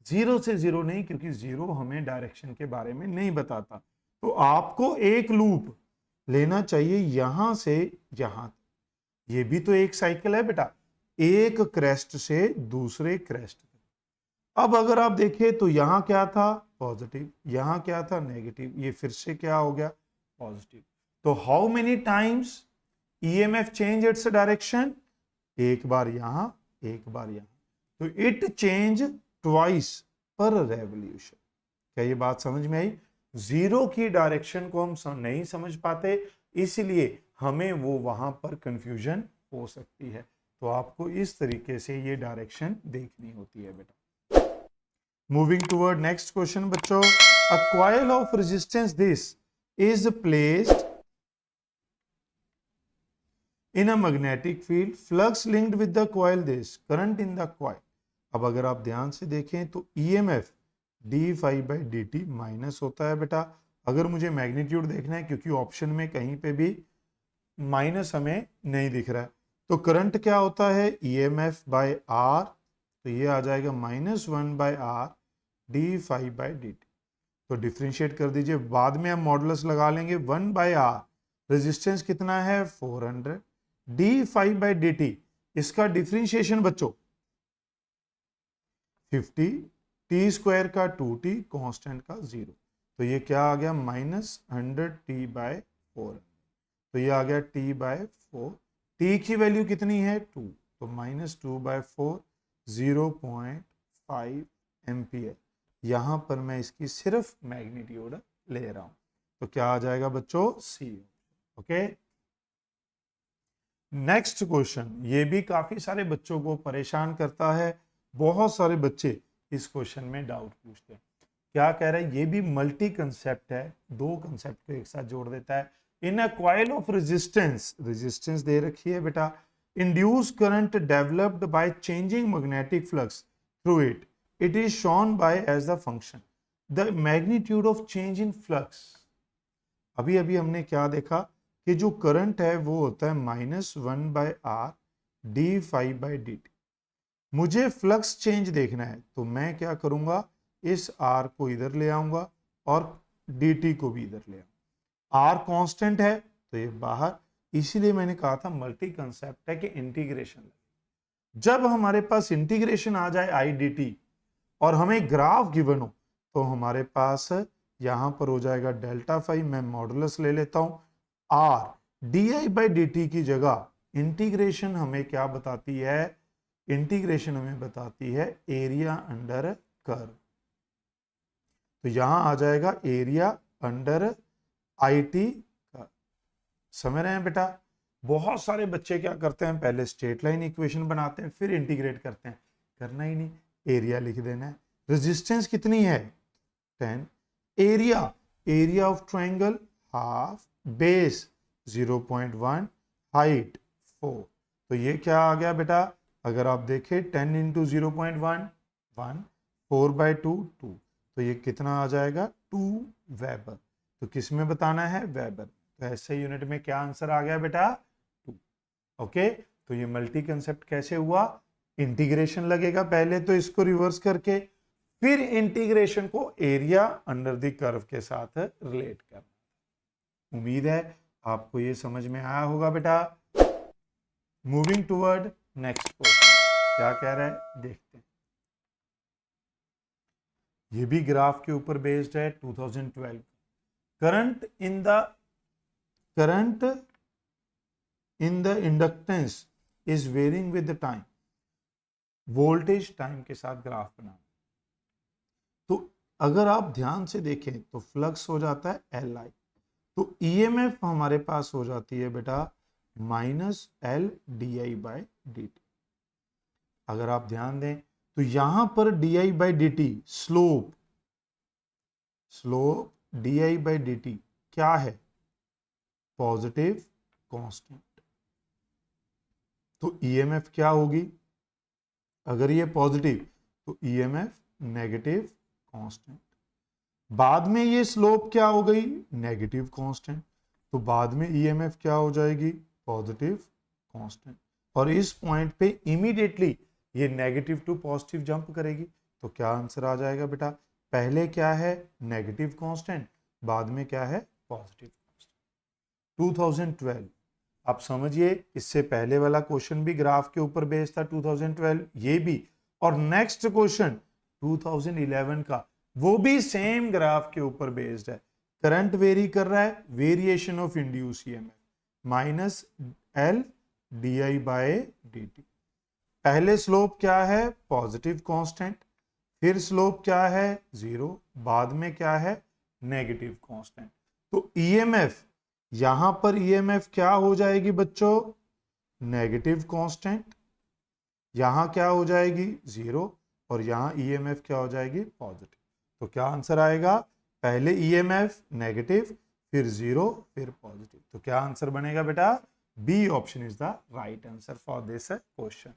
जीरो से जीरो नहीं, क्योंकि जीरो हमें डायरेक्शन के बारे में नहीं बताता। तो आपको एक लूप लेना चाहिए यहां से यहां। ये भी तो एक साइकिल है बेटा, एक क्रेस्ट से दूसरे क्रेस्ट। अब अगर आप देखें तो यहां क्या था, पॉजिटिव, यहां क्या था, नेगेटिव, ये फिर से क्या हो गया, पॉजिटिव। तो how many times EMF change its direction, एक बार यहां, एक बार यहां। तो इट चेंज ट्वाइस पर रेवोल्यूशन। क्या ये बात समझ में आई? जीरो की डायरेक्शन को हम नहीं समझ पाते, इसलिए हमें वो वहां पर कंफ्यूजन हो सकती है। तो आपको इस तरीके से ये डायरेक्शन देखनी होती है बेटा। Moving toward next question बच्चों, a coil of resistance this is placed in a magnetic field, flux linked with the coil this, current in the coil। अब अगर आप ध्यान से देखें तो EMF D phi by D T minus होता है बेटा। अगर मुझे मैग्नीट्यूड देखना है, क्योंकि ऑप्शन में कहीं पे भी माइनस हमें नहीं दिख रहा है, तो करंट क्या होता है, EMF बाय आर, तो ये आ जाएगा -1/r D five by D t. तो डिफ्रेंशिएट कर दीजिए, बाद में हम मॉडुलस लगा लेंगे। 1/r रेजिस्टेंस कितना है, 400, D five by D T, इसका डिफ्रेंशिएशन बच्चों 50, टी स्क्वायर का 2t, कांस्टेंट का 0, तो ये क्या आ गया, -100t/4। तो ये आ गया t/4। t की वैल्यू कितनी है, 2, तो -2/4, 0.5 एम्पियर। यहां पर मैं इसकी सिर्फ मैग्नीट्यूड ले रहा हूं, तो क्या आ जाएगा बच्चों, सी। ओके, नेक्स्ट क्वेश्चन, ये भी काफी सारे बच्चों को परेशान करता है। बहुत सारे बच्चे इस क्वेश्चन में डाउट पूछते हैं। क्या कह रहा है, ये भी मल्टी कंसेप्ट है, दो कंसेप्ट को एक साथ जोड़ देता है। In a coil of resistance, resistance दे रखी है बेटा, induce current developed by changing magnetic flux through it, it is shown by as the function the magnitude of change in flux. अभी अभी हमने क्या देखा कि जो करंट है वो होता है -1/r D five by D T. मुझे फ्लक्स चेंज देखना है, तो मैं क्या करूंगा, इस r को इधर ले आऊंगा और dt को भी इधर ले आऊंगा। r कांस्टेंट है तो ये बाहर, इसीलिए मैंने कहा था मल्टी कंसेप्ट है कि इंटीग्रेशन। जब हमारे पास इंटीग्रेशन आ जाए आई डी टी और हमें ग्राफ गिवन हो, तो हमारे पास यहां पर हो जाएगा डेल्टा फाइव। मैं मॉडुलस ले लेता हूं, r D I by D T की जगह इंटीग्रेशन हमें क्या बताती है, इंटीग्रेशन हमें बताती है एरिया अंडर कर्व। तो यहां आ जाएगा area under I T curve. समझ रहे हैं बेटा? बहुत सारे बच्चे क्या करते हैं, पहले स्ट्रेट लाइन इक्वेशन बनाते हैं फिर इंटीग्रेट करते हैं। करना ही नहीं, एरिया लिख देना है। रेजिस्टेंस कितनी है, 10, area, area of triangle half, base 0.1, height 4। तो ये क्या आ गया बेटा, अगर आप देखें 10 इंटू 0.1 1, 4/2 2, तो ये कितना आ जाएगा, 2 वेबर। तो किस में बताना है, वेबर। तो ऐसे यूनिट में क्या आंसर आ गया बेटा, 2। ओके, तो ये मल्टी कंसेप्ट कैसे हुआ, इंटीग्रेशन लगेगा पहले, तो इसको रिवर्स करके फिर इंटीग्रेशन को एरिया अंडर द कर्व के साथ रिलेट करना। उम्मीद है आपको ये समझ में आया होगा बेटा। मूविंग टुवर्ड नेक्स्ट क्वेश्चन, क्या कह रहा है देखते हैं। ये भी ग्राफ के ऊपर बेस्ड है, 2012। Current in the inductance is varying with the time. Voltage time के साथ ग्राफ बना, तो अगर आप ध्यान से देखें तो फ्लक्स हो जाता है एल आई, तो ईएमएफ हमारे पास हो जाती है बेटा -L D by D T. अगर आप ध्यान दें तो यहां पर D by D T slope D by D T क्या है, पॉजिटिव कांस्टेंट। तो ईएमएफ क्या होगी, अगर ये पॉजिटिव तो ईएमएफ नेगेटिव कांस्टेंट। बाद में ये स्लोप क्या हो गई, नेगेटिव कांस्टेंट, तो बाद में ईएमएफ क्या हो जाएगी, पॉजिटिव कांस्टेंट। और इस पॉइंट पे इमीडिएटली ये नेगेटिव टू पॉजिटिव जंप करेगी। तो क्या आंसर आ जाएगा बेटा, पहले क्या है नेगेटिव कांस्टेंट, बाद में क्या है पॉजिटिव कांस्टेंट। 2012, आप समझिए इससे पहले वाला क्वेश्चन भी ग्राफ के ऊपर बेस्ड था 2012, ये भी, और नेक्स्ट क्वेश्चन 2011 का वो भी सेम ग्राफ के ऊपर बेस्ड है। करंट वेरी कर रहा है, variation of induce EMF minus L D I by D T. पहले स्लोप क्या है, पॉजिटिव कांस्टेंट, फिर स्लोप क्या है, जीरो, बाद में क्या है, नेगेटिव कांस्टेंट। तो ईएमएफ, यहां पर ईएमएफ क्या हो जाएगी बच्चों, नेगेटिव कांस्टेंट, यहां क्या हो जाएगी, जीरो, और यहां ईएमएफ क्या हो जाएगी, पॉजिटिव। तो क्या आंसर आएगा, पहले ईएमएफ नेगेटिव, फिर जीरो, फिर पॉजिटिव। तो क्या आंसर बनेगा बेटा, B option is the right answer for this question.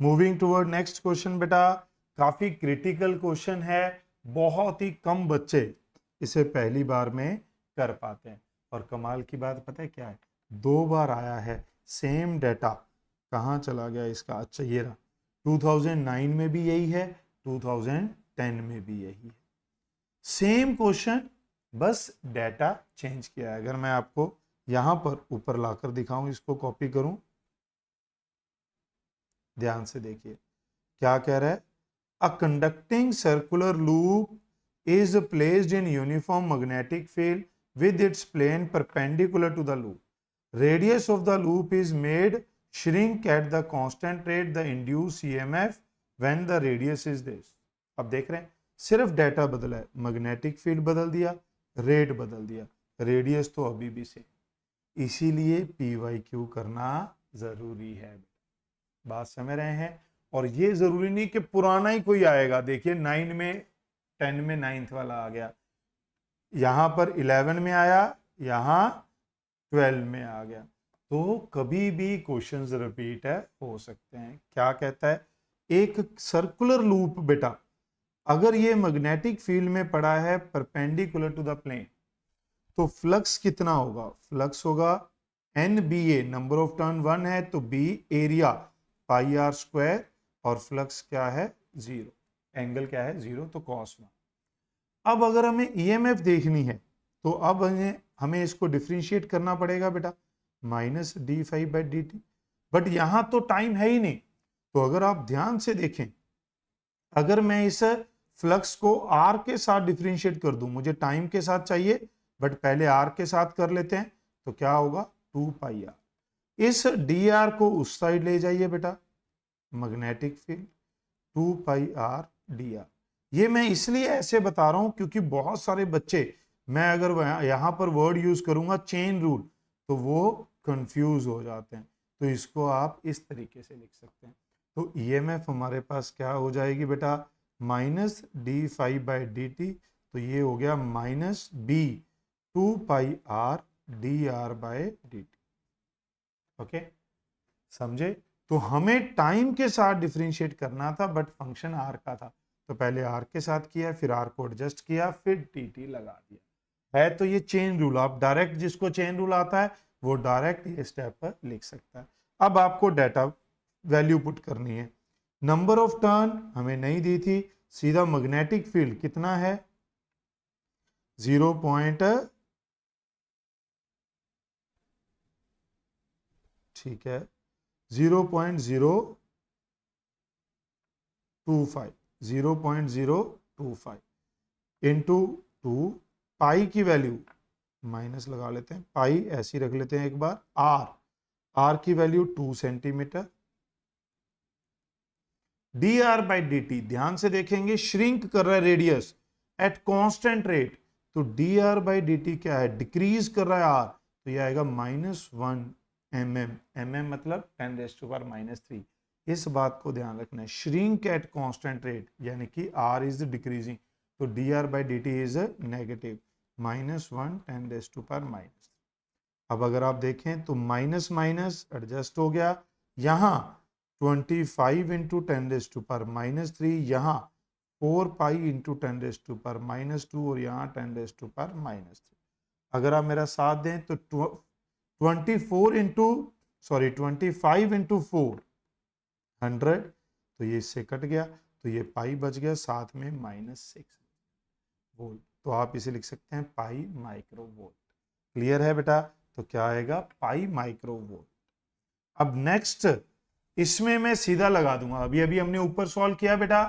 Moving toward next question बेटा, काफी क्रिटिकल क्वेश्चन है, बहुत ही कम बच्चे इसे पहली बार में कर पाते हैं। और कमाल की बात पता है क्या है, 2 बार आया है सेम डेटा। कहाँ चला गया इसका, अच्छा ये रहा, 2009 में भी यही है, 2010 में भी यही है, सेम क्वेश्चन, बस डेटा चेंज किया है। अगर मैं आपको यहां पर ऊपर लाकर दिखाऊं, इसको कॉपी करूं, ध्यान से देखिए क्या कह रहा है, a conducting circular loop is placed in uniform magnetic field with its plane perpendicular to the loop. Radius of the loop is made shrink at the constant rate the induced EMF when the radius is this. अब देख रहे हैं, सिर्फ data बदला है, magnetic field बदल दिया, rate बदल दिया, रेडियस तो अभी भी से। इसीलिए PYQ करना जरूरी है। बात समझ रहे हैं। और ये जरूरी नहीं कि पुराना ही कोई आएगा, देखिए 9 में 10 में 9th वाला आ गया, यहां पर 11 में आया, यहां 12 में आ गया, तो कभी भी क्वेश्चंस रिपीट है हो सकते हैं। क्या कहता है, एक सर्कुलर लूप बेटा, अगर ये मैग्नेटिक फील्ड में पड़ा है परपेंडिकुलर टू द प्लेन, तो फ्लक्स कितना होगा, फ्लक्स होगा NBA, नंबर ऑफ टर्न 1 है तो B area pi are square, और फ्लक्स क्या है, जीरो, एंगल क्या है, जीरो, तो cos 1। अब अगर हमें EMF देखनी है तो अब हमें इसको डिफ्रेंशिएट करना पड़ेगा बेटा, minus d five by D T, but यहां तो टाइम है ही नहीं। तो अगर आप ध्यान से देखें, अगर मैं इस फ्लक्स को R के साथ डिफ्रेंशिएट कर दूं, मुझे टाइम के साथ चाहिए बट पहले R के साथ कर लेते हैं, तो क्या होगा, 2 पाई आर। इस dr को उस साइड ले जाइए बेटा, magnetic field 2 pi R dr। ये मैं इसलिए ऐसे बता रहा हूं क्योंकि बहुत सारे बच्चे, मैं अगर यहां पर वर्ड यूज करूंगा चेन रूल, तो वो कंफ्यूज हो जाते हैं। तो इसको आप इस तरीके से लिख सकते हैं। तो EMF हमारे पास क्या हो जाएगी बेटा, minus d five by D t, तो ये हो गया minus B 2 pi r d r by D t. Okay, समझे। तो हमें टाइम के साथ डिफरेंशिएट करना था बट फंक्शन आर का था, तो पहले आर के साथ किया, फिर आर को एडजस्ट किया, फिर टी लगा दिया। है तो ये चेन रूल, आप डायरेक्ट जिसको चेन रूल आता है वो डायरेक्ट ये स्टेप पर लिख सकता है। अब आपको डाटा वैल्यू पुट करनी है, नंबर ऑफ टर्न हमें नहीं दी थी, सीधा मैग्नेटिक फील्ड कितना है, 0. ठीक है, 0.025 इंटू 2, पाई की वैल्यू माइनस लगा लेते हैं, पाई ऐसी रख लेते हैं एक बार, आर की value 2 centimetre, D R by D T, ध्यान से देखेंगे श्रिंक कर रहा है रेडियस एट कांस्टेंट रेट, तो D R by D T क्या है, डिक्रीज कर रहा है आर, तो यह आएगा -1 mm मतलब 10⁻⁻3। इस बात को ध्यान रखना है, श्रिंक एट कांस्टेंट रेट यानी कि आर इज डिक्रीजिंग, तो D R by D T is negative, -1 10⁻⁻3। अब अगर आप देखें तो माइनस माइनस एडजस्ट हो गया, यहां 25 इंटू 10⁻⁻3, यहाँ 4 पाई इंटू 10⁻⁻2 और यहाँ 10⁻⁻3। अगर आप मेरा साथ दें तो 25 इंटू 4 100, तो ये इससे कट गया, तो ये पाई बच गया, साथ में -6 वोल्ट, तो आप इसे लिख सकते हैं पाई माइक्रो वोल्ट। क्लियर है बेटा? तो क्या आएगा? पाई माइक्रो वोल्ट। अब नेक्स्ट इसमें मैं सीधा लगा दूंगा। अभी अभी हमने ऊपर सॉल्व किया बेटा,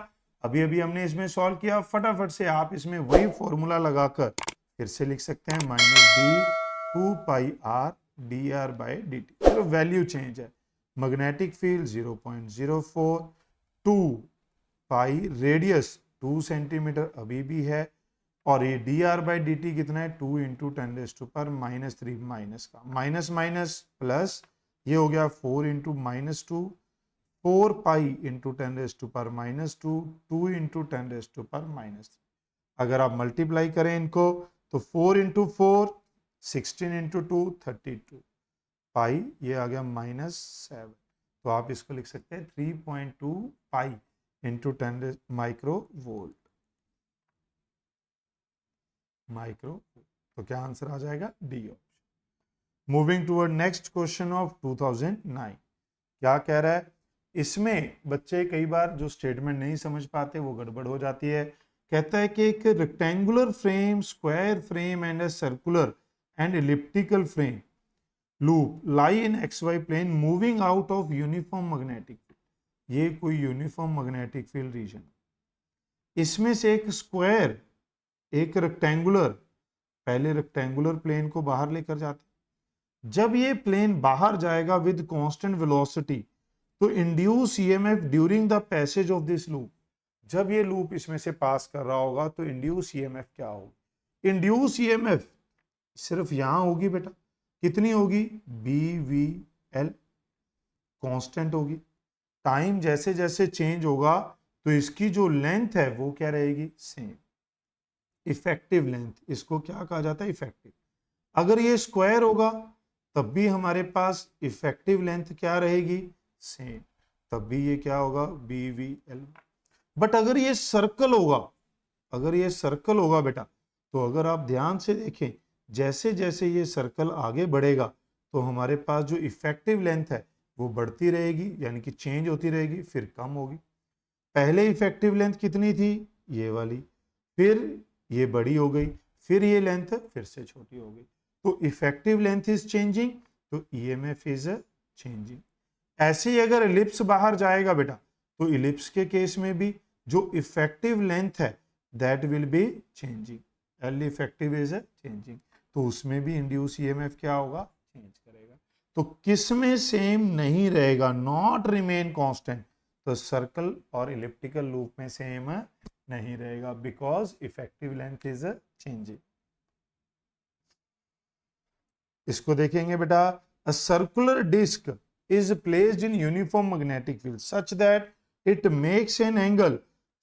अभी अभी हमने इसमें सॉल्व किया। फटाफट से आप इसमें वही फॉर्मूला लगाकर फिर से लिख सकते हैं, minus D 2 pi r d R by D T. चलो वैल्यू चेंज है। मैग्नेटिक फील्ड 0.04, 2 पाई, रेडियस 2 सेंटीमीटर अभी भी है, और ये D R by D T कितना है? 2 इंटू 10⁻³ माइनस का माइनस माइनस प्लस, ये हो गया 4 इंटू -2, 4 पाई इंटू 10⁻², 2 इंटू 10⁻³। अगर आप मल्टीप्लाई करें इनको तो 4 इंटू 4 16 इंटू 2 32 पाई, ये आ गया -7। तो आप इसको लिख सकते हैं 3.2 पाई इंटू 10 माइक्रो वोल्ट। तो क्या आंसर आ जाएगा? D option. Moving toward next question of 2009। क्या कह रहा है इसमें? बच्चे कई बार जो स्टेटमेंट नहीं समझ पाते वो गड़बड़ हो जाती है। कहता है कि एक rectangular frame, square frame and a circular and elliptical frame loop lie in XY plane moving out of uniform magnetic field. ये कोई यूनिफॉर्म मैग्नेटिक फील्ड रीजन, इसमें से एक स्क्वायर, एक रेक्टेंगुलर, पहले रेक्टेंगुलर प्लेन को बाहर लेकर जाते, जब ये प्लेन बाहर जाएगा विद कांस्टेंट वेलोसिटी तो induce EMF during the passage of this loop. जब ये लूप इसमें से पास कर रहा होगा तो इंड्यूस ईएमएफ क्या होगी? इंड्यूस ईएमएफ सिर्फ यहां होगी बेटा, कितनी होगी? BVL, कांस्टेंट होगी। टाइम जैसे जैसे चेंज होगा तो इसकी जो लेंथ है वो क्या रहेगी? सेम। इफेक्टिव लेंथ, इसको क्या कहा जाता है? इफेक्टिव। अगर ये स्क्वायर होगा तब भी हमारे पास इफेक्टिव लेंथ क्या रहेगी? सेम। तब भी ये क्या होगा? BVL। बट अगर ये सर्कल होगा, अगर ये सर्कल होगा बेटा, तो अगर आप ध्यान से देखें जैसे जैसे ये सर्कल आगे बढ़ेगा तो हमारे पास जो इफेक्टिव लेंथ है वो बढ़ती रहेगी, यानी कि चेंज होती रहेगी, फिर कम होगी। पहले इफेक्टिव लेंथ कितनी थी? ये वाली, फिर ये बड़ी हो गई, फिर ये लेंथ फिर से छोटी हो गई। तो इफेक्टिव लेंथ इज चेंजिंग, तो ईएमएफ इज चेंजिंग। ऐसे ही अगर इलिप्स बाहर जाएगा बेटा तो इलिप्स के केस में भी जो इफेक्टिव लेंथ है that will be changing. L effective is changing, तो उसमें भी इंड्यूस ईएमएफ क्या होगा? चेंज करेगा। तो किस में सेम नहीं रहेगा? Not remain constant. तो सर्कल और इलिप्टिकल लूप में सेम नहीं रहेगा, because effective length is changing. इसको देखेंगे बेटा। A circular disc is placed in uniform magnetic field such that it makes an angle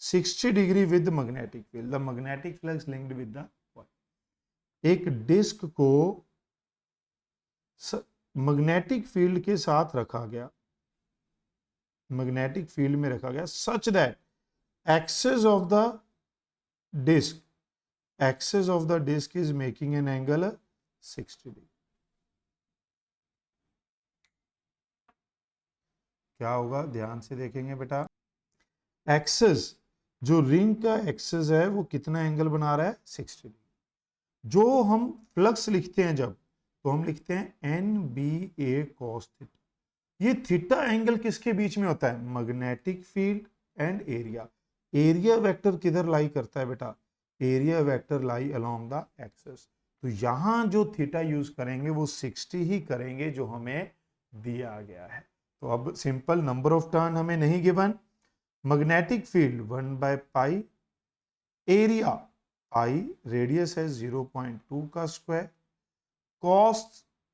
60 degree with the magnetic field. The magnetic flux linked with the coil. एक disc को magnetic field के साथ रखा गया, magnetic field में रखा गया, such that axis of the disc, axis of the disc is making an angle 60 degree. क्या होगा? ध्यान से देखेंगे बेटा। एक्सेस, जो रिंग का एक्सेस है वो कितना एंगल बना रहा है? 60 डिग्री। जो हम फ्लक्स लिखते हैं जब, तो हम लिखते हैं NBA cos थीटा। ये थीटा एंगल किसके बीच में होता है? Magnetic field and area. Area vector किधर लाई करता है बेटा? Area vector lie along the axis. तो यहां जो थीटा यूज करेंगे वो 60 ही करेंगे जो हमें दिया गया है। तो अब सिंपल नंबर ऑफ टर्न हमें नहीं given, magnetic field 1 by pi, area pi, radius है 0.2 का स्क्वायर, कॉस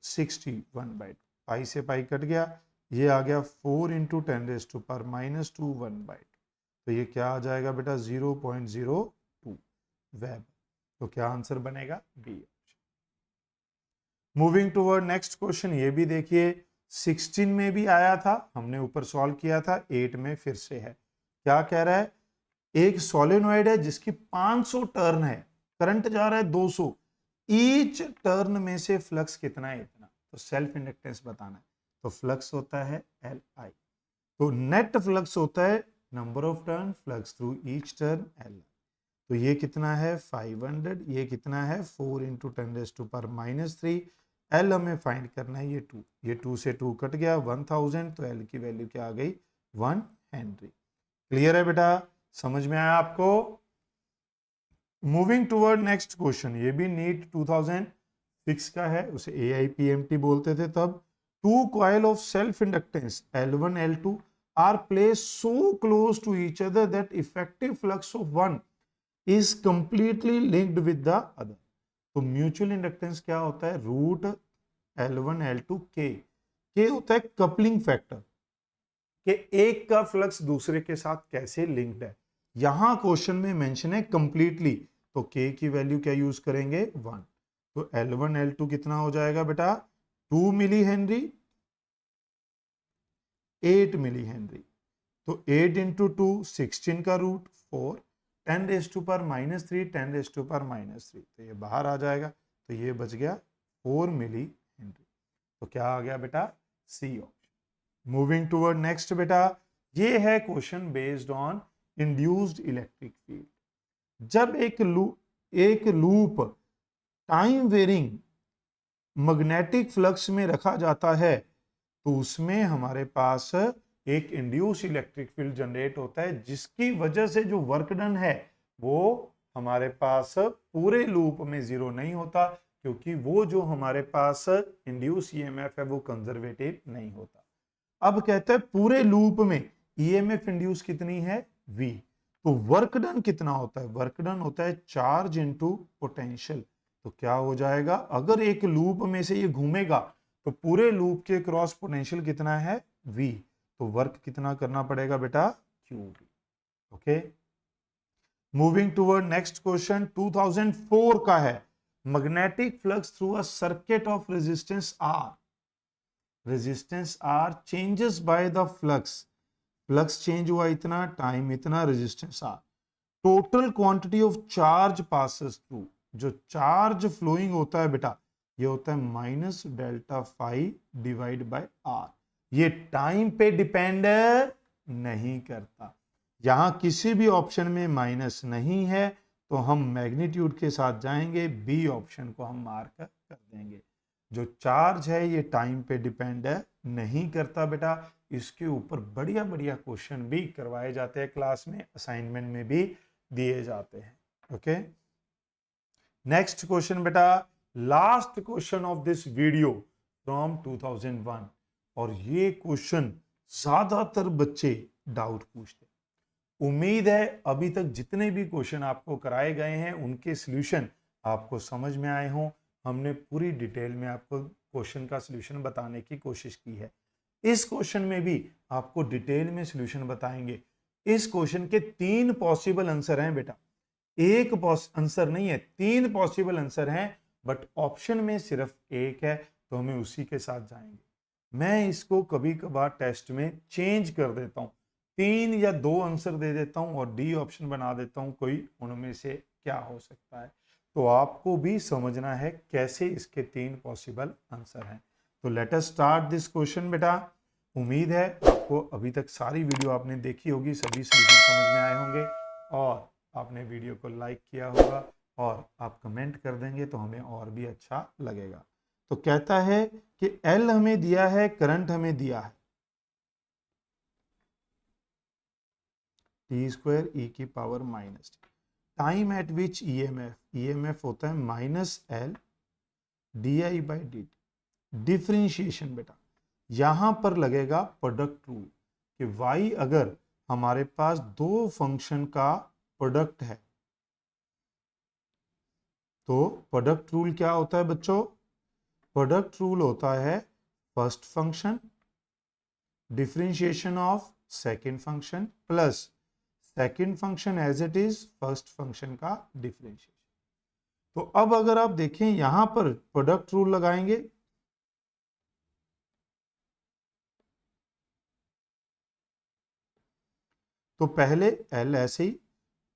60 1 बाय 2, पाई से पाई कट गया, ये आ गया 4 इंटू 10⁻², 1 बाय 2। तो ये क्या आ जाएगा बेटा? 0.02 वेब। तो क्या आंसर बनेगा? B. Moving toward next question, ये भी देखिए 16 में भी आया था, हमने ऊपर सॉल्व किया था, 8 में फिर से है। क्या कह रहा है? एक सोलेनॉइड है जिसकी 500 टर्न है, करंट जा रहा है 200, ईच टर्न में से फ्लक्स कितना है? इतना। तो सेल्फ इंडक्टेंस बताना है। तो फ्लक्स होता है Li, तो नेट फ्लक्स होता है number of turn, flux through each turn Li। तो ये कितना है 500, ये कितना है 4 इंटू 10⁻³ एल हमें फाइंड करना है, ये 2 से 2 कट गया 1000, तो एल की वैल्यू क्या आ गई 1 हेनरी। क्लियर है बेटा, समझ में आया आपको? मूविंग टुवर्ड नेक्स्ट क्वेश्चन, ये भी नीट 2006 का है, उसे AIPMT बोलते थे तब। Two coil of self inductance L1 L2 are placed so close to each other that effective flux of one is completely linked with the other. तो mutual inductance क्या होता है, रूट L1 L2 के होता है कपलिंग फैक्टर, कि एक का फ्लक्स दूसरे के साथ कैसे लिंक्ड है। यहां क्वेश्चन में मेंशन है कंप्लीटली, तो के की वैल्यू क्या यूज करेंगे 1, तो L1 L2 कितना हो जाएगा बेटा 2 मिली हेनरी 8 मिली हेनरी, तो 8 इंटू 2 16 का रूट 4 10⁻³ 10⁻³, तो ये बाहर आ जाएगा, तो ये बच गया 4 मिली हेनरी। तो क्या आ गया बेटा C option. Moving toward next बेटा, ये है question based on induced electric field. जब एक loop time varying magnetic flux में रखा जाता है, तो उसमें हमारे पास एक इंड्यूस इलेक्ट्रिक फील्ड जनरेट होता है, जिसकी वजह से जो वर्क डन है वो हमारे पास पूरे लूप में जीरो नहीं होता, क्योंकि वो जो हमारे पास इंड्यूस ईएमएफ है वो कंजर्वेटिव नहीं होता। अब कहते हैं पूरे लूप में ईएमएफ इंड्यूस कितनी है V, तो वर्क डन कितना होता है, वर्क डन होता है चार्ज इनटू पोटेंशियल। तो क्या हो जाएगा, अगर एक लूप में से ये घूमेगा तो पूरे लूप के क्रॉस पोटेंशियल कितना है V, तो वर्क कितना करना पड़ेगा बेटा QV। Okay, moving toward next question 2004 का है। Magnetic flux through a circuit of resistance R changes by the flux change हुआ इतना, टाइम इतना, resistance R, total quantity of charge passes through, जो चार्ज फ्लोइंग होता है बेटा ये होता है -ΔΦ डिवाइड बाय R। ये टाइम पे डिपेंड नहीं करता, यहां किसी भी ऑप्शन में माइनस नहीं है, तो हम मैग्नीट्यूड के साथ जाएंगे, बी ऑप्शन को हम मार्क कर देंगे। जो चार्ज है ये टाइम पे डिपेंड नहीं करता बेटा। इसके ऊपर बढ़िया बढ़िया क्वेश्चन भी करवाए जाते हैं क्लास में, असाइनमेंट में भी दिए जाते हैं। ओके, नेक्स्ट क्वेश्चन बेटा, last question of this video from 2001, और ये क्वेश्चन ज्यादातर बच्चे डाउट पूछते। उम्मीद है अभी तक जितने भी क्वेश्चन आपको कराए गए हैं उनके सॉल्यूशन आपको समझ में आए हों। हमने पूरी डिटेल में आपको क्वेश्चन का सॉल्यूशन बताने की कोशिश की है। इस क्वेश्चन में भी आपको डिटेल में सॉल्यूशन बताएंगे। इस क्वेश्चन के 3 पॉसिबल आंसर हैं बेटा, एक आंसर नहीं है, 3 पॉसिबल आंसर हैं, बट ऑप्शन में सिर्फ एक है, तो हमें उसी के साथ जाएंगे। मैं इसको कभी कभार टेस्ट में चेंज कर देता हूं, 3 या 2 आंसर दे देता हूं और डी ऑप्शन बना देता हूं, कोई उनमें से क्या हो सकता है। तो आपको भी समझना है कैसे इसके 3 पॉसिबल आंसर हैं। तो let us start this question बेटा। उम्मीद है आपको अभी तक सारी वीडियो आपने देखी होगी, सभी सॉल्यूशन समझ में आए होंगे, और आपने वीडियो को लाइक किया होगा, और आप कमेंट कर देंगे तो हमें और भी अच्छा लगेगा। तो कहता है कि L हमें दिया है, करंट हमें दिया है T² e⁻⁻t, टाइम एट विच ईएमएफ होता है -L di/dt। डिफरेंशिएशन बेटा यहां पर लगेगा प्रोडक्ट रूल, कि y अगर हमारे पास 2 फंक्शन का प्रोडक्ट है, तो प्रोडक्ट रूल क्या होता है बच्चों, प्रोडक्ट रूल होता है first function differentiation of second function plus second function as it is first function का डिफरेंशिएशन। तो अब अगर आप देखें यहां पर प्रोडक्ट रूल लगाएंगे, तो पहले L ऐसे ही,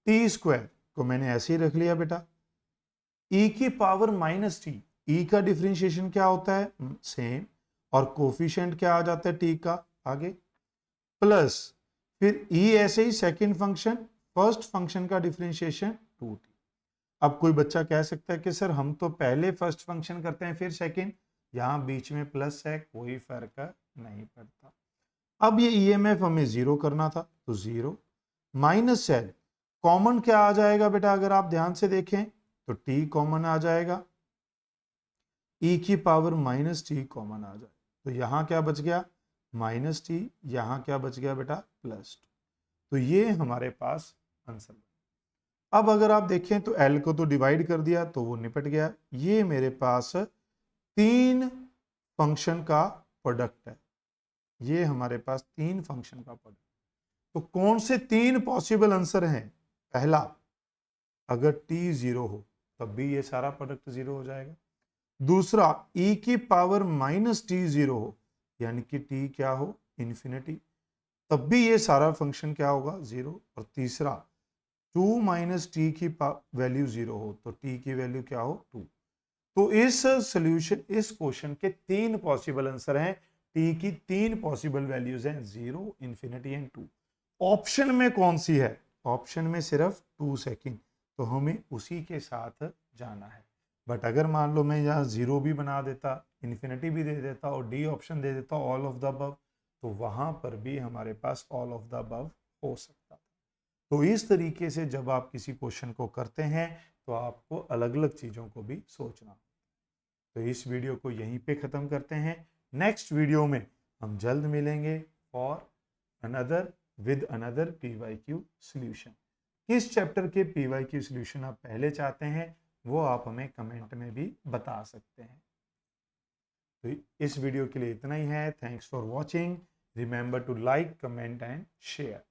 T² को मैंने ऐसे ही रख लिया बेटा, e⁻⁻t, e का डिफरेंशिएशन क्या होता है सेम, और कोफिशिएंट क्या आ जाता है t का आगे, प्लस फिर e ऐसे ही सेकंड फंक्शन फर्स्ट फंक्शन का डिफरेंशिएशन 2t। अब कोई बच्चा कह सकता है कि सर हम तो पहले फर्स्ट फंक्शन करते हैं फिर सेकंड, यहाँ बीच में प्लस है, कोई फर्क नहीं पड़ता। अब ये ईएमएफ हमें जीरो करना था तो जीरो माइनस एल, कॉमन क्या आ जाएगा बेटा, अगर आप ध्यान से देखें तो टी कॉमन आ जाएगा, ई की पावर माइनस टी कॉमन आ जाए, तो यहां क्या बच गया माइनस टी, यहां क्या बच गया बेटा प्लस टी। तो ये हमारे पास आंसर। अब अगर आप देखें तो एल को तो डिवाइड कर दिया तो वो निपट गया। ये मेरे पास तीन फंक्शन का प्रोडक्ट है, ये हमारे पास तीन फंक्शन का प्रोडक्ट। तो कौन से तीन पॉसिबल आंसर हैं? पहला, अगर टी जीरो हो तब भी ये सारा प्रोडक्ट जीरो हो जाएगा। दूसरा, e की पावर माइनस टी जीरो हो, यानी कि t क्या हो इन्फिनिटी, तब भी ये सारा फंक्शन क्या होगा जीरो। और तीसरा, 2 माइनस टी की वैल्यू जीरो हो तो t की वैल्यू क्या हो 2। तो इस सॉल्यूशन, इस क्वेश्चन के तीन पॉसिबल आंसर हैं, t की तीन पॉसिबल वैल्यूज हैं, जीरो, इन्फिनिटी एंड 2। ऑप्शन में कौन सी है? ऑप्शन में सिर्फ 2 सेकंड, तो हमें उसी के साथ जाना है। बट अगर मान लो मैं यहाँ जीरो भी बना देता, इन्फिनिटी भी दे देता और डी ऑप्शन दे देता ऑल ऑफ द अबव, तो वहां पर भी हमारे पास ऑल ऑफ द अबव हो सकता था। तो इस तरीके से जब आप किसी क्वेश्चन को करते हैं तो आपको अलग अलग चीजों को भी सोचना। तो इस वीडियो को यहीं पे खत्म करते हैं। नेक्स्ट वीडियो में हम जल्द मिलेंगे for another with another PYQ solution. किस चैप्टर के PYQ सॉल्यूशन आप पहले चाहते हैं वो आप हमें कमेंट में भी बता सकते हैं। तो इस वीडियो के लिए इतना ही है। Thanks for watching. Remember to like, comment and share.